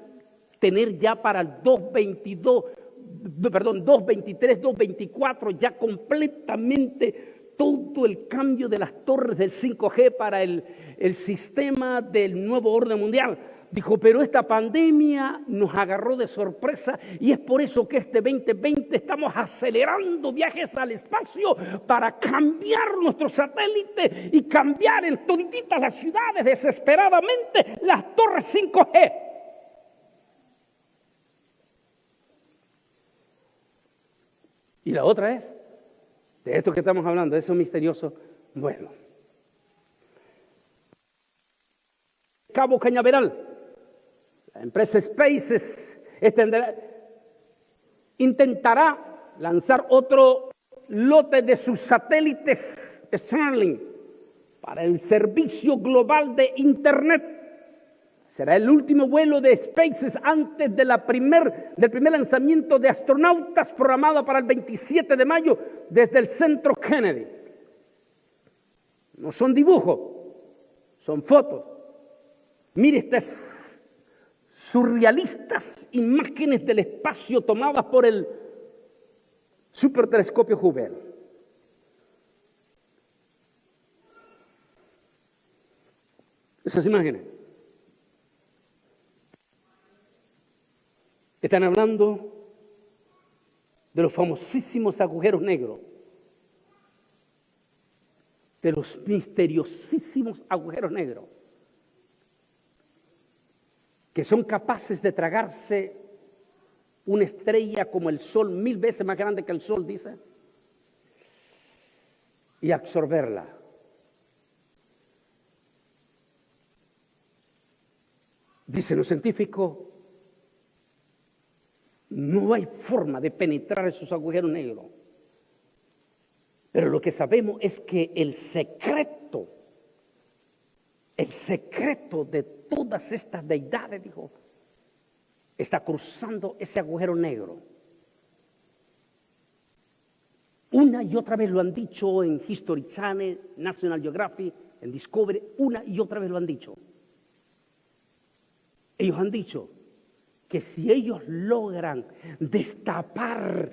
tener ya para el 223, 224, ya completamente todo el cambio de las torres del 5G para el sistema del nuevo orden mundial. Dijo, pero esta pandemia nos agarró de sorpresa y es por eso que este 2020 estamos acelerando viajes al espacio para cambiar nuestros satélites y cambiar en todititas las ciudades desesperadamente las torres 5G. Y la otra es, de esto que estamos hablando, eso misterioso, bueno. Cabo Cañaveral. La empresa SpaceX intentará lanzar otro lote de sus satélites Starlink para el servicio global de Internet. Será el último vuelo de SpaceX antes del primer lanzamiento de astronautas programado para el 27 de mayo desde el Centro Kennedy. No son dibujos, son fotos. Mire estas surrealistas imágenes del espacio tomadas por el supertelescopio Hubble. Esas imágenes están hablando de los famosísimos agujeros negros, de los misteriosísimos agujeros negros, que son capaces de tragarse una estrella como el Sol, 1000 veces más grande que el Sol, dice, y absorberla. Dicen los científicos, no hay forma de penetrar esos agujeros negros. Pero lo que sabemos es que el secreto de todas estas deidades, dijo, está cruzando ese agujero negro. Una y otra vez lo han dicho en History Channel, National Geographic, en Discovery, una y otra vez lo han dicho. Ellos han dicho que si ellos logran destapar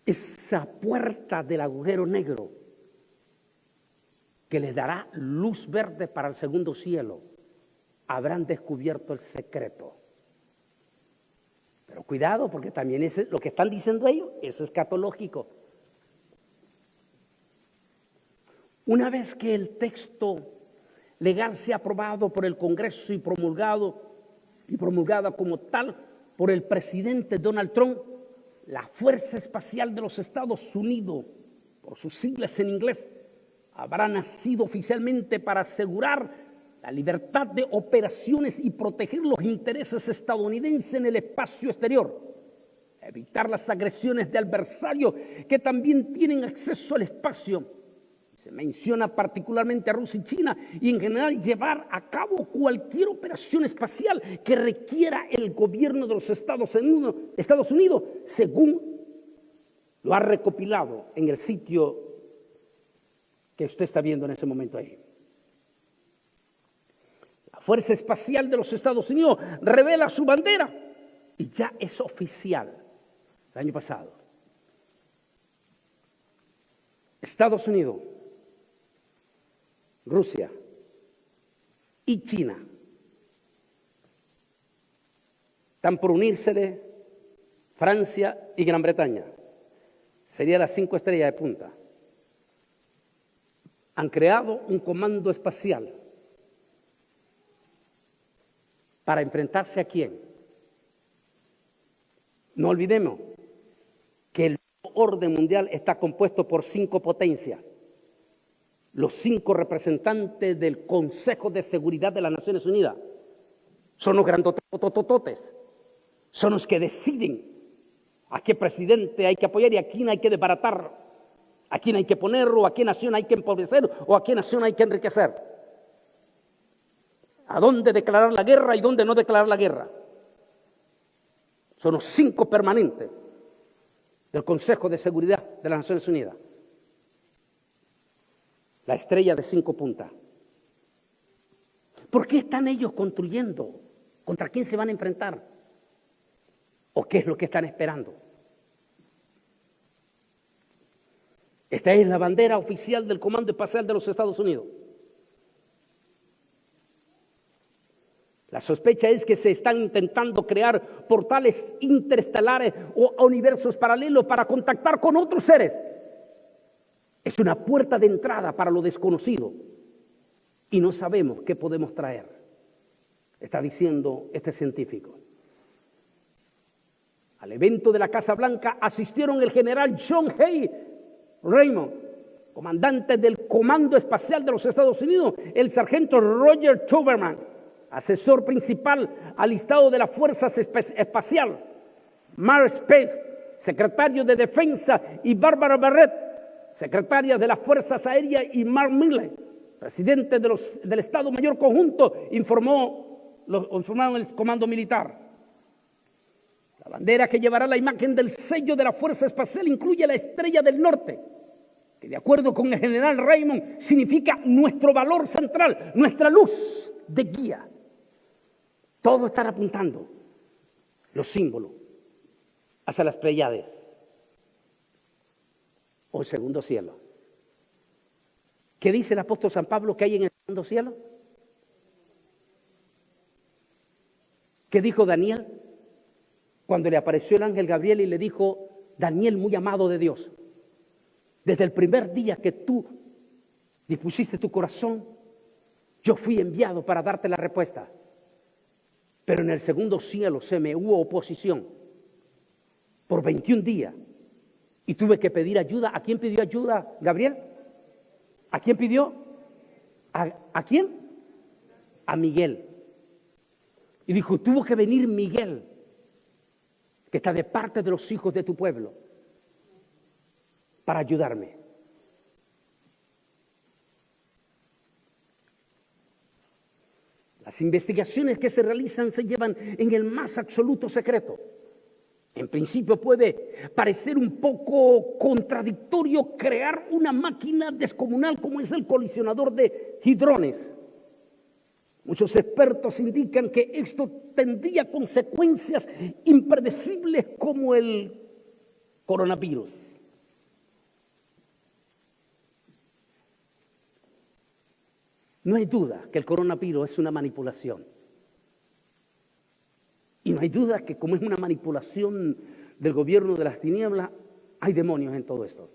esa puerta del agujero negro, que les dará luz verde para el segundo cielo, habrán descubierto el secreto. Pero cuidado, porque también lo que están diciendo ellos es escatológico. Una vez que el texto legal sea aprobado por el Congreso y promulgada como tal por el presidente Donald Trump, la Fuerza Espacial de los Estados Unidos, por sus siglas en inglés, habrá nacido oficialmente para asegurar la libertad de operaciones y proteger los intereses estadounidenses en el espacio exterior, evitar las agresiones de adversarios que también tienen acceso al espacio. Se menciona particularmente a Rusia y China, y en general llevar a cabo cualquier operación espacial que requiera el gobierno de los Estados Unidos, según lo ha recopilado en el sitio que usted está viendo en ese momento ahí. La Fuerza Espacial de los Estados Unidos revela su bandera y ya es oficial. El año pasado, Estados Unidos, Rusia y China están por unírsele Francia y Gran Bretaña. Sería las 5 estrellas de punta. Han creado un comando espacial para enfrentarse ¿a quién? No olvidemos que el orden mundial está compuesto por 5 potencias. Los 5 representantes del Consejo de Seguridad de las Naciones Unidas son los grandototototes, son los que deciden a qué presidente hay que apoyar y a quién hay que desbaratar, a quién hay que poner, o a qué nación hay que empobrecer, o a qué nación hay que enriquecer, a dónde declarar la guerra y dónde no declarar la guerra. Son los 5 permanentes del Consejo de Seguridad de las Naciones Unidas. La estrella de 5 puntas. ¿Por qué están ellos construyendo? ¿Contra quién se van a enfrentar? ¿O qué es lo que están esperando? Esta es la bandera oficial del Comando Espacial de los Estados Unidos. La sospecha es que se están intentando crear portales interestelares o universos paralelos para contactar con otros seres. Es una puerta de entrada para lo desconocido y no sabemos qué podemos traer, está diciendo este científico. Al evento de la Casa Blanca asistieron el general John Hay Raymond, comandante del Comando Espacial de los Estados Unidos, el sargento Roger Tuberman, asesor principal alistado de las Fuerzas Espacial, Mark Spaeth, secretario de Defensa, y Barbara Barrett, secretaria de las Fuerzas Aéreas, y Mark Milley, presidente del Estado Mayor Conjunto, informaron el Comando Militar. La bandera que llevará la imagen del sello de la Fuerza Espacial incluye la estrella del norte, que de acuerdo con el general Raymond significa nuestro valor central, nuestra luz de guía. Todos están apuntando los símbolos hacia las Pléyades o el segundo cielo. ¿Qué dice el apóstol San Pablo que hay en el segundo cielo? ¿Qué dijo Daniel cuando le apareció el ángel Gabriel y le dijo: Daniel, muy amado de Dios, desde el primer día que tú dispusiste tu corazón, yo fui enviado para darte la respuesta? Pero en el segundo cielo se me hubo oposición por 21 días y tuve que pedir ayuda. ¿A quién pidió ayuda Gabriel? ¿A quién pidió? ¿A quién? A Miguel. Y dijo: tuvo que venir Miguel, que está de parte de los hijos de tu pueblo, para ayudarme. Las investigaciones que se realizan se llevan en el más absoluto secreto. En principio puede parecer un poco contradictorio crear una máquina descomunal como es el colisionador de hadrones. Muchos expertos indican que esto tendría consecuencias impredecibles como el coronavirus. No hay duda que el coronavirus es una manipulación. Y no hay duda que como es una manipulación del gobierno de las tinieblas, hay demonios en todo esto.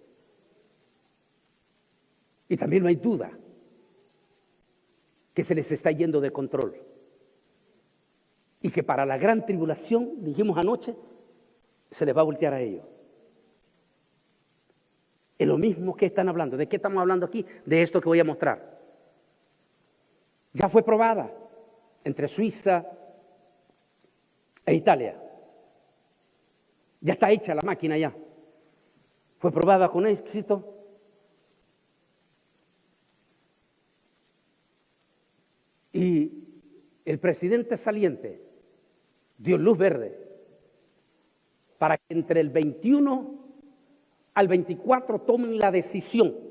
Y también no hay duda que se les está yendo de control. Y que para la gran tribulación, dijimos anoche, se les va a voltear a ellos. Es lo mismo que están hablando. ¿De qué estamos hablando aquí? De esto que voy a mostrar. Ya fue probada entre Suiza e Italia. Ya está hecha la máquina ya. Fue probada con éxito. Y el presidente saliente dio luz verde para que entre el 21 al 24 tomen la decisión.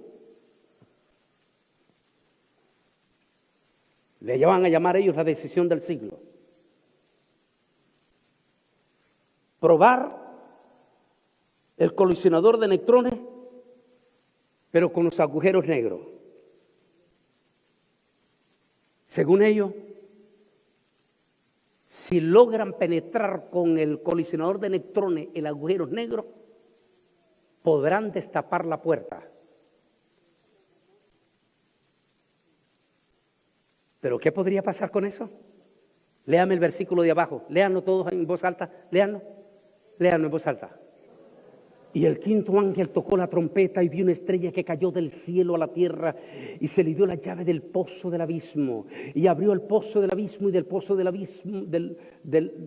Le van a llamar ellos la decisión del siglo. Probar el colisionador de neutrones, pero con los agujeros negros. Según ellos, si logran penetrar con el colisionador de neutrones el agujero negro, podrán destapar la puerta. ¿Pero qué podría pasar con eso? Léame el versículo de abajo, léanlo todos en voz alta, léanlo. Léanlo en voz alta. Y el quinto ángel tocó la trompeta y vi una estrella que cayó del cielo a la tierra y se le dio la llave del pozo del abismo y abrió el pozo del abismo y del pozo del abismo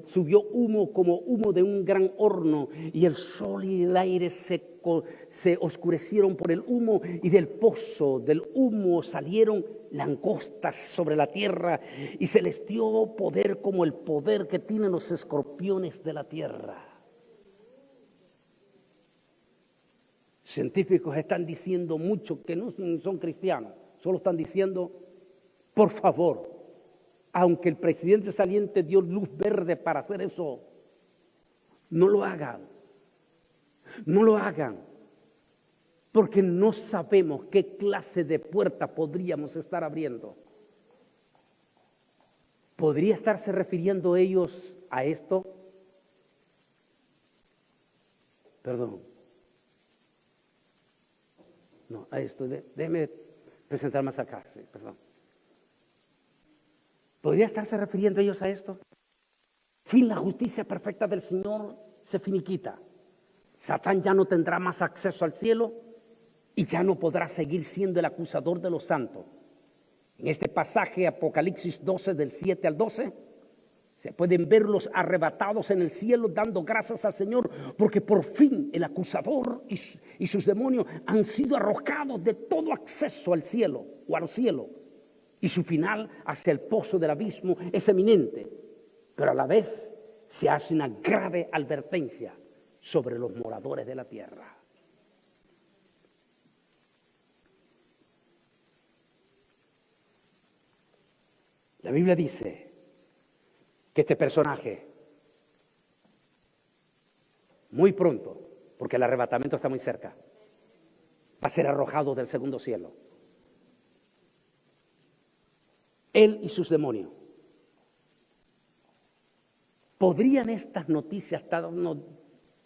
subió humo como humo de un gran horno y el sol y el aire se oscurecieron por el humo y del pozo del humo salieron langostas sobre la tierra y se les dio poder como el poder que tienen los escorpiones de la tierra. Científicos están diciendo mucho que no son cristianos, solo están diciendo, por favor, aunque el presidente saliente dio luz verde para hacer eso, no lo hagan, no lo hagan, porque no sabemos qué clase de puerta podríamos estar abriendo. ¿Podría estarse refiriendo ellos a esto? Perdón. No, a esto, déjeme presentar más acá, sí, perdón. ¿Podría estarse refiriendo ellos a esto? Fin, la justicia perfecta del Señor se finiquita. Satán ya no tendrá más acceso al cielo y ya no podrá seguir siendo el acusador de los santos. En este pasaje, Apocalipsis 12, del 7 al 12, se pueden ver los arrebatados en el cielo dando gracias al Señor porque por fin el acusador y sus demonios han sido arrojados de todo acceso al cielo o a los cielos. Y su final hacia el pozo del abismo es eminente, pero a la vez se hace una grave advertencia sobre los moradores de la tierra. La Biblia dice que este personaje, muy pronto, porque el arrebatamiento está muy cerca, va a ser arrojado del segundo cielo. Él y sus demonios. ¿Podrían estas noticias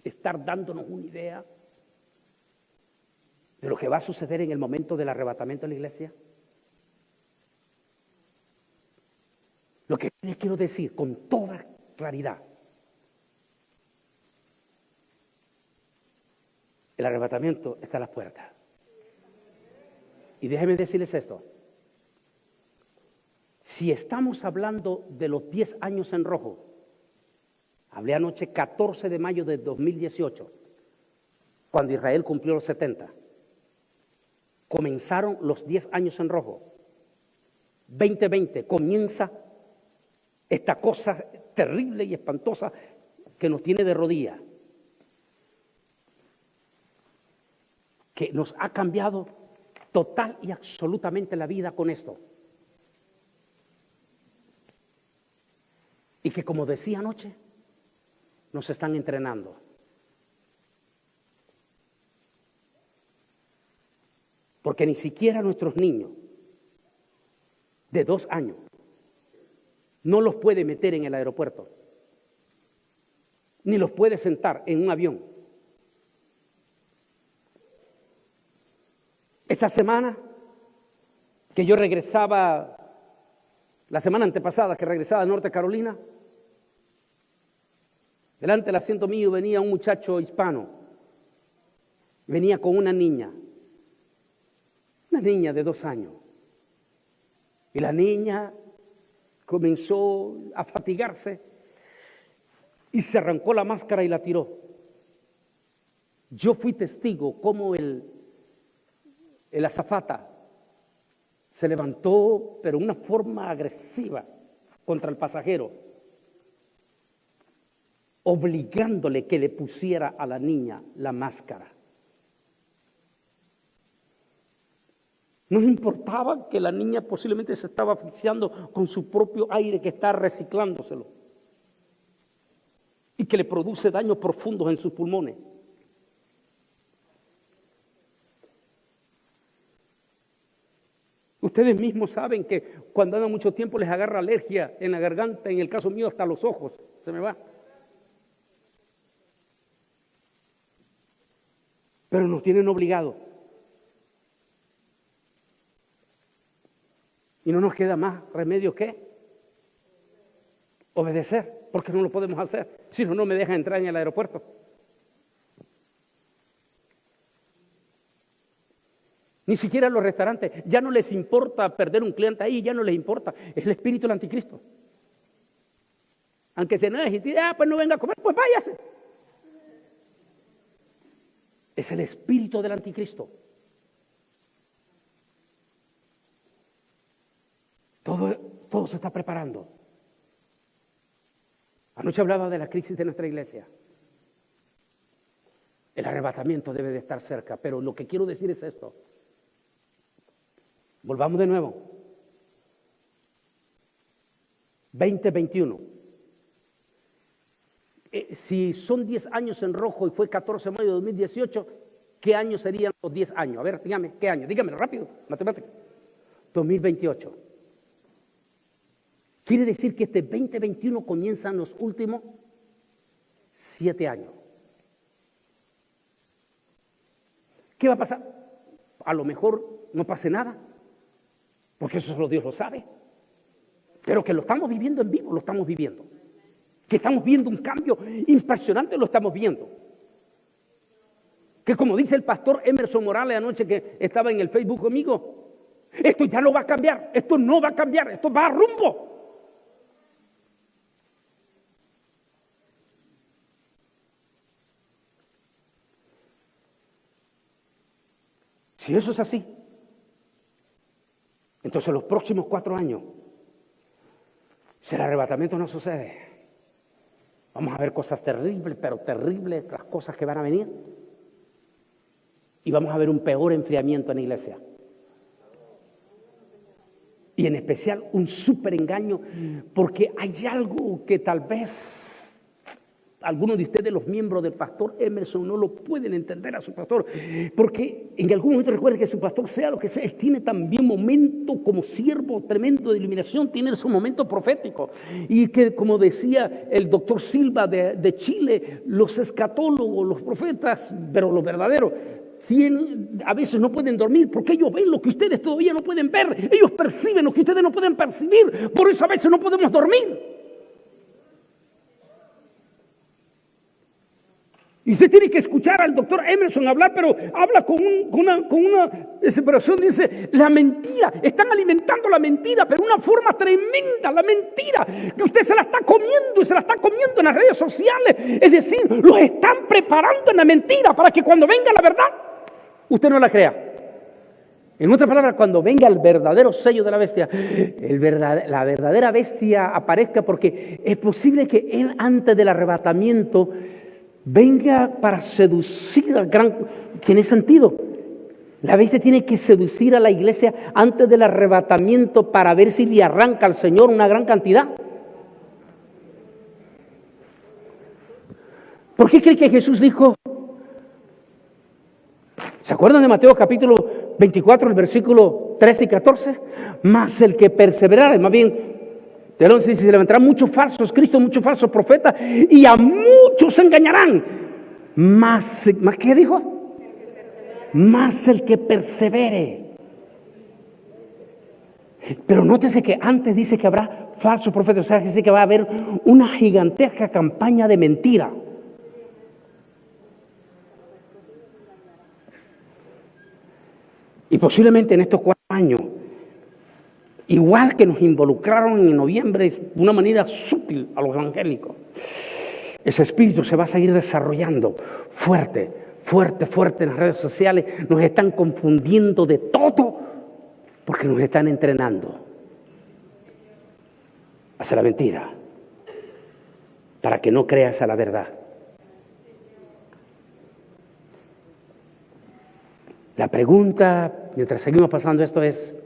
estar dándonos una idea de lo que va a suceder en el momento del arrebatamiento de la iglesia? Lo que les quiero decir con toda claridad, el arrebatamiento está a las puertas. Y déjenme decirles esto, si estamos hablando de los 10 años en rojo, hablé anoche 14 de mayo de 2018, cuando Israel cumplió los 70, comenzaron los 10 años en rojo, 2020 comienza esta cosa terrible y espantosa que nos tiene de rodillas, que nos ha cambiado total y absolutamente la vida con esto. Y que, como decía anoche, nos están entrenando. Porque ni siquiera nuestros niños de 2 años no los puede meter en el aeropuerto, ni los puede sentar en un avión. Esta semana que yo regresaba, la semana antepasada que regresaba a Norte Carolina, delante del asiento mío venía un muchacho hispano, venía con una niña de 2 años, y la niña comenzó a fatigarse y se arrancó la máscara y la tiró. Yo fui testigo cómo el azafata se levantó, pero de una forma agresiva contra el pasajero, obligándole que le pusiera a la niña la máscara. No le importaba que la niña posiblemente se estaba asfixiando con su propio aire que está reciclándoselo y que le produce daños profundos en sus pulmones. Ustedes mismos saben que cuando andan mucho tiempo les agarra alergia en la garganta, en el caso mío hasta los ojos, se me va. Pero nos tienen obligados. Y no nos queda más remedio que obedecer, porque no lo podemos hacer. Si no, no me dejan entrar en el aeropuerto. Ni siquiera los restaurantes. Ya no les importa perder un cliente ahí, ya no les importa. Es el espíritu del anticristo. Aunque se enoje y diga, pues no venga a comer, pues váyase. Es el espíritu del anticristo. Todo se está preparando. Anoche hablaba de la crisis de nuestra iglesia. El arrebatamiento debe de estar cerca, pero lo que quiero decir es esto. Volvamos de nuevo. 2021. Si son 10 años en rojo y fue 14 de mayo de 2018, ¿qué años serían los 10 años? A ver, dígame, ¿qué año? Dígamelo rápido, matemática. 2028. Quiere decir que este 2021 comienzan los últimos 7 años. ¿Qué va a pasar? A lo mejor no pase nada, porque eso solo Dios lo sabe. Pero que lo estamos viviendo en vivo, lo estamos viviendo. Que estamos viendo un cambio impresionante, lo estamos viendo. Que como dice el pastor Emerson Morales anoche que estaba en el Facebook conmigo, esto ya no va a cambiar, esto no va a cambiar, esto va a rumbo. Si eso es así, entonces los próximos 4 años, si el arrebatamiento no sucede, vamos a ver cosas terribles, pero terribles, las cosas que van a venir. Y vamos a ver un peor enfriamiento en la iglesia. Y en especial un súper engaño, porque hay algo que tal vez algunos de ustedes, los miembros del pastor Emerson, no lo pueden entender a su pastor, porque en algún momento recuerden que su pastor, sea lo que sea, él tiene también momento como siervo tremendo de iluminación, tiene su momento profético, y que como decía el doctor Silva de Chile, los escatólogos, los profetas, pero los verdaderos, a veces no pueden dormir porque ellos ven lo que ustedes todavía no pueden ver, ellos perciben lo que ustedes no pueden percibir, por eso a veces no podemos dormir. Y usted tiene que escuchar al doctor Emerson hablar, pero habla con una desesperación. Dice, la mentira, están alimentando la mentira, pero de una forma tremenda, la mentira, que usted se la está comiendo y se la está comiendo en las redes sociales. Es decir, los están preparando en la mentira para que cuando venga la verdad, usted no la crea. En otras palabras, cuando venga el verdadero sello de la bestia, la verdadera bestia aparezca, porque es posible que él antes del arrebatamiento venga para seducir al gran... ¿Tiene sentido? La bestia tiene que seducir a la iglesia antes del arrebatamiento para ver si le arranca al Señor una gran cantidad. ¿Por qué cree que Jesús dijo? ¿Se acuerdan de Mateo capítulo 24, el versículo 13 y 14? Mas el que perseverara, más bien... Del 11 dice, se levantarán muchos falsos Cristos, muchos falsos profetas, y a muchos engañarán. Más ¿qué dijo? Más el que persevere. Pero nótese que antes dice que habrá falsos profetas, o sea, dice que va a haber una gigantesca campaña de mentira. Y posiblemente en estos 4 años, igual que nos involucraron en noviembre de una manera sutil a los evangélicos, ese espíritu se va a seguir desarrollando fuerte, fuerte, fuerte en las redes sociales. Nos están confundiendo de todo porque nos están entrenando hacia la mentira para que no creas a la verdad. La pregunta, mientras seguimos pasando esto, es: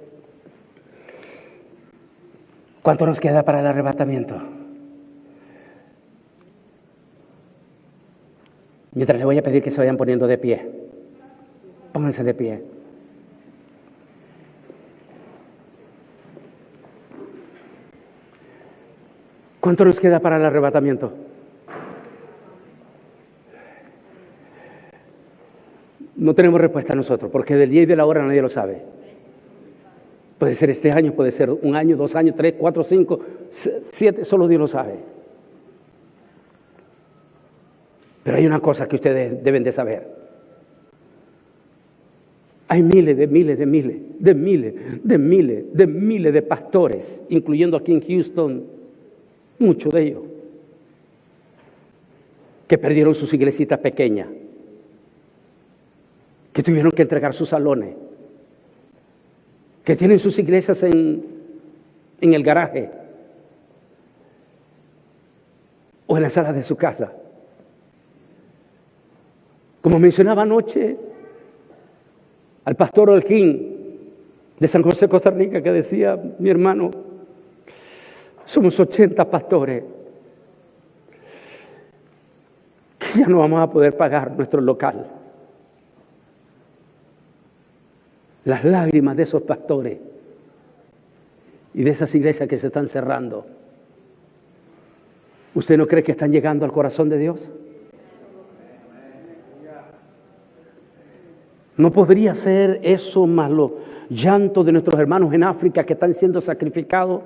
¿cuánto nos queda para el arrebatamiento? Mientras le voy a pedir que se vayan poniendo de pie. Pónganse de pie. ¿Cuánto nos queda para el arrebatamiento? No tenemos respuesta nosotros, porque del día y de la hora nadie lo sabe. Puede ser este año, puede ser 1 año, 2 años, 3, 4, 5, 7, solo Dios lo sabe. Pero hay una cosa que ustedes deben de saber. Hay miles de pastores, incluyendo aquí en Houston, muchos de ellos, que perdieron sus iglesitas pequeñas, que tuvieron que entregar sus salones, que tienen sus iglesias en el garaje o en la sala de su casa. Como mencionaba anoche al pastor Holguín de San José, Costa Rica, que decía: mi hermano, somos 80 pastores que ya no vamos a poder pagar nuestro local. Las lágrimas de esos pastores y de esas iglesias que se están cerrando, ¿usted no cree que están llegando al corazón de Dios? ¿No podría ser eso más los llantos de nuestros hermanos en África que están siendo sacrificados?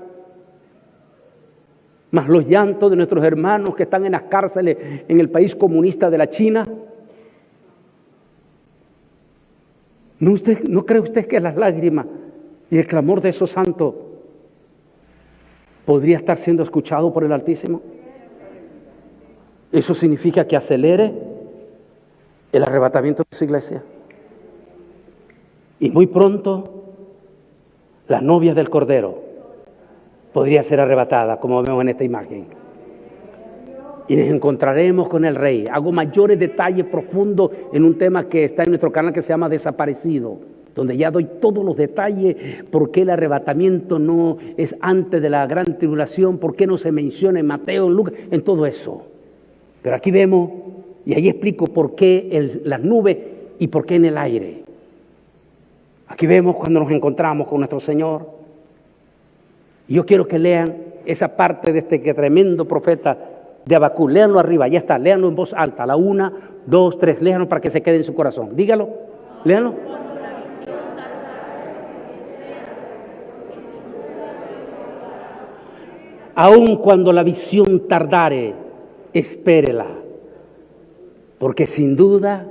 Más los llantos de nuestros hermanos que están en las cárceles en el país comunista de la China. ¿No cree usted que las lágrimas y el clamor de esos santos podría estar siendo escuchado por el Altísimo? Eso significa que acelere el arrebatamiento de su iglesia. Y muy pronto la novia del Cordero podría ser arrebatada, como vemos en esta imagen. Y nos encontraremos con el Rey. Hago mayores detalles profundos en un tema que está en nuestro canal que se llama Desaparecido, donde ya doy todos los detalles, por qué el arrebatamiento no es antes de la gran tribulación, por qué no se menciona en Mateo, en Lucas, en todo eso. Pero aquí vemos, y ahí explico por qué las nubes y por qué en el aire. Aquí vemos cuando nos encontramos con nuestro Señor. Y yo quiero que lean esa parte de este tremendo profeta de Habacuc. Léanlo arriba, ya está, léanlo en voz alta. La 1, 2, 3, léanlo para que se quede en su corazón. Dígalo, léanlo. Aun cuando la visión tardare, espérela, porque sin duda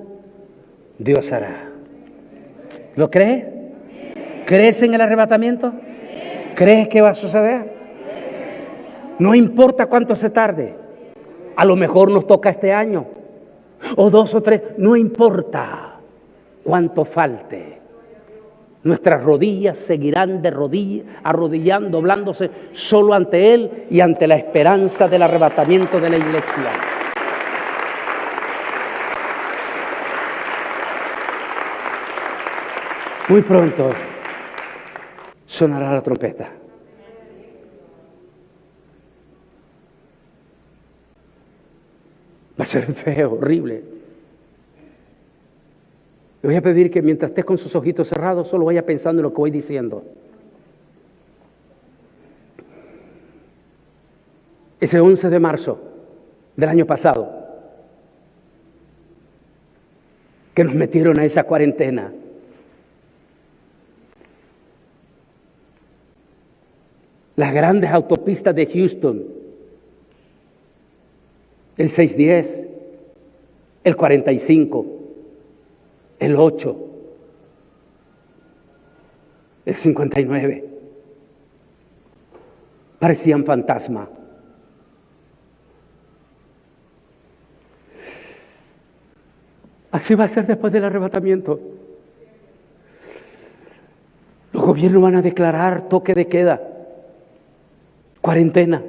Dios hará. ¿Lo crees? ¿Crees en el arrebatamiento? ¿Crees que va a suceder? No importa cuánto se tarde. A lo mejor nos toca este año, o 2 o 3, no importa cuánto falte. Nuestras rodillas seguirán arrodillando, doblándose solo ante Él y ante la esperanza del arrebatamiento de la iglesia. Muy pronto sonará la trompeta. Va a ser feo, horrible. Le voy a pedir que mientras estés con sus ojitos cerrados, solo vaya pensando en lo que voy diciendo. Ese 11 de marzo del año pasado, que nos metieron a esa cuarentena, las grandes autopistas de Houston, el 610, el 45, el 8, el 59, parecían fantasmas. Así va a ser después del arrebatamiento. Los gobiernos van a declarar toque de queda, cuarentena.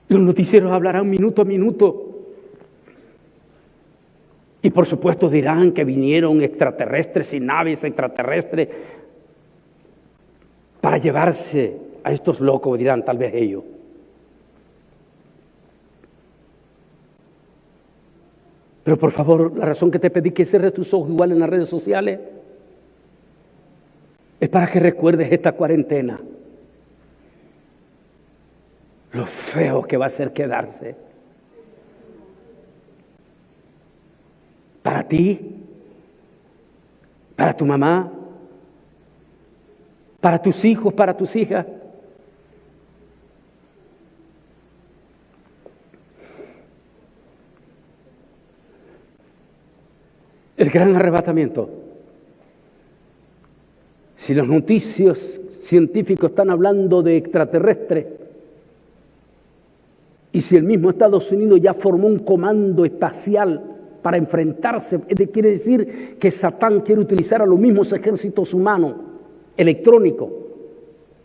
Los noticieros hablarán minuto a minuto. Y por supuesto dirán que vinieron extraterrestres y naves extraterrestres para llevarse a estos locos, dirán tal vez ellos. Pero por favor, la razón que te pedí que cierres tus ojos igual en las redes sociales es para que recuerdes esta cuarentena. Lo feo que va a ser quedarse. Para ti, para tu mamá, para tus hijos, para tus hijas. El gran arrebatamiento. Si los noticios científicos están hablando de extraterrestres, y si el mismo Estados Unidos ya formó un comando espacial para enfrentarse, quiere decir que Satán quiere utilizar a los mismos ejércitos humanos, electrónicos,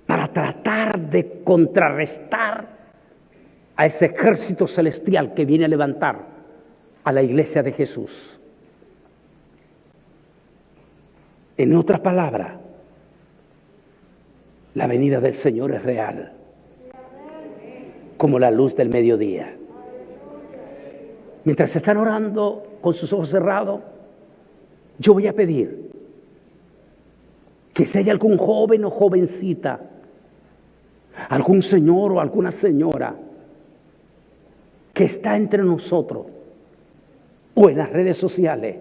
para tratar de contrarrestar a ese ejército celestial que viene a levantar a la iglesia de Jesús. En otras palabras, la venida del Señor es real, como la luz del mediodía. Mientras están orando con sus ojos cerrados, yo voy a pedir que si hay algún joven o jovencita, algún señor o alguna señora que está entre nosotros o en las redes sociales,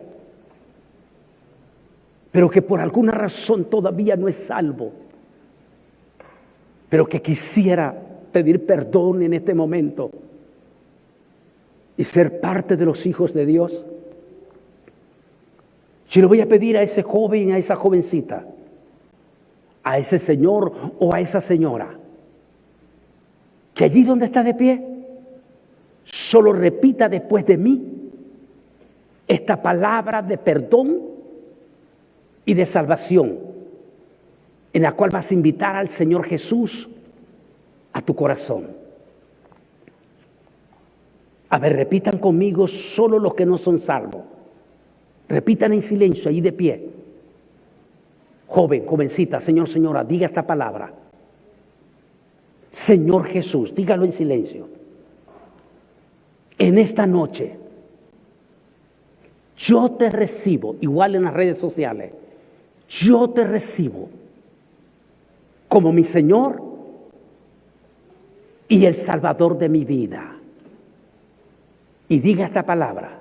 pero que por alguna razón todavía no es salvo, pero que quisiera pedir perdón en este momento y ser parte de los hijos de Dios, yo le voy a pedir a ese joven, a esa jovencita, a ese señor o a esa señora, que allí donde está de pie, solo repita después de mí esta palabra de perdón y de salvación, en la cual vas a invitar al Señor Jesús a tu corazón. A ver, repitan conmigo solo los que no son salvos. Repitan en silencio, ahí de pie. Joven, jovencita, señor, señora, diga esta palabra. Señor Jesús, dígalo en silencio. En esta noche, yo te recibo, igual en las redes sociales, yo te recibo como mi Señor y el Salvador de mi vida. Y diga esta palabra: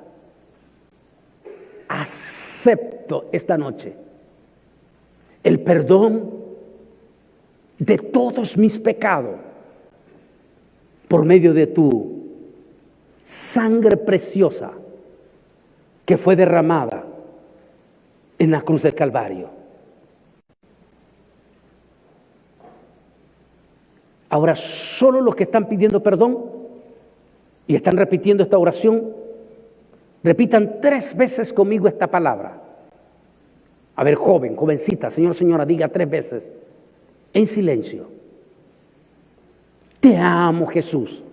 acepto esta noche el perdón de todos mis pecados por medio de tu sangre preciosa que fue derramada en la cruz del Calvario. Ahora, solo los que están pidiendo perdón y están repitiendo esta oración, repitan 3 veces conmigo esta palabra. A ver, joven, jovencita, señor, señora, diga 3 veces en silencio: te amo, Jesús.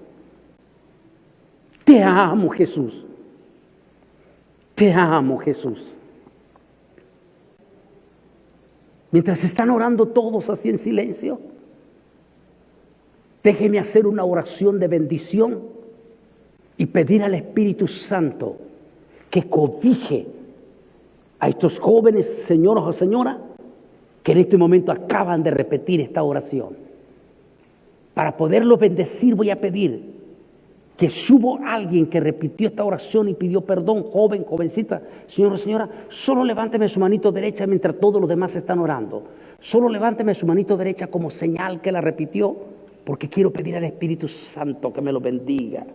Te amo, Jesús. Te amo, Jesús. Mientras están orando todos así en silencio, déjeme hacer una oración de bendición y pedir al Espíritu Santo que cobije a estos jóvenes, señoras o señoras, que en este momento acaban de repetir esta oración. Para poderlos bendecir, voy a pedir que si hubo alguien que repitió esta oración y pidió perdón, joven, jovencita, señor o señora, solo levánteme su manito derecha mientras todos los demás están orando. Solo levánteme su manito derecha como señal que la repitió, porque quiero pedir al Espíritu Santo que me lo bendiga.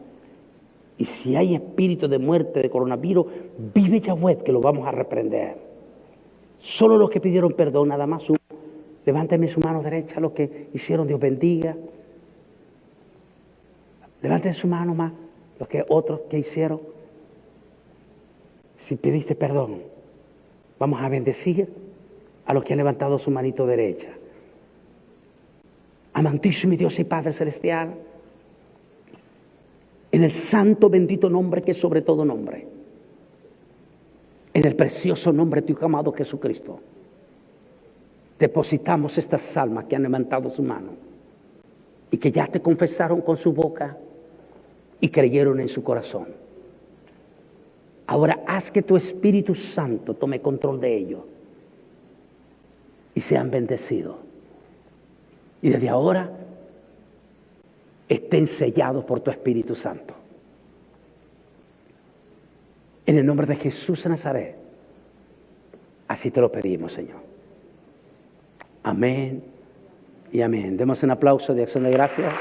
Y si hay espíritu de muerte, de coronavirus, vive Yahweh, que lo vamos a reprender. Solo los que pidieron perdón, nada más. Levánteme su mano derecha, los que hicieron, Dios bendiga. Levanten su mano más, los que otros que hicieron. Si pediste perdón, vamos a bendecir a los que han levantado su manito derecha. Amantísimo Dios y Padre Celestial, en el santo bendito nombre que es sobre todo nombre, en el precioso nombre de tu amado Jesucristo, depositamos estas almas que han levantado su mano y que ya te confesaron con su boca y creyeron en su corazón. Ahora haz que tu Espíritu Santo tome control de ellos y sean bendecidos. Y desde ahora estén sellados por tu Espíritu Santo. En el nombre de Jesús de Nazaret. Así te lo pedimos, Señor. Amén y amén. Demos un aplauso de acción de gracias.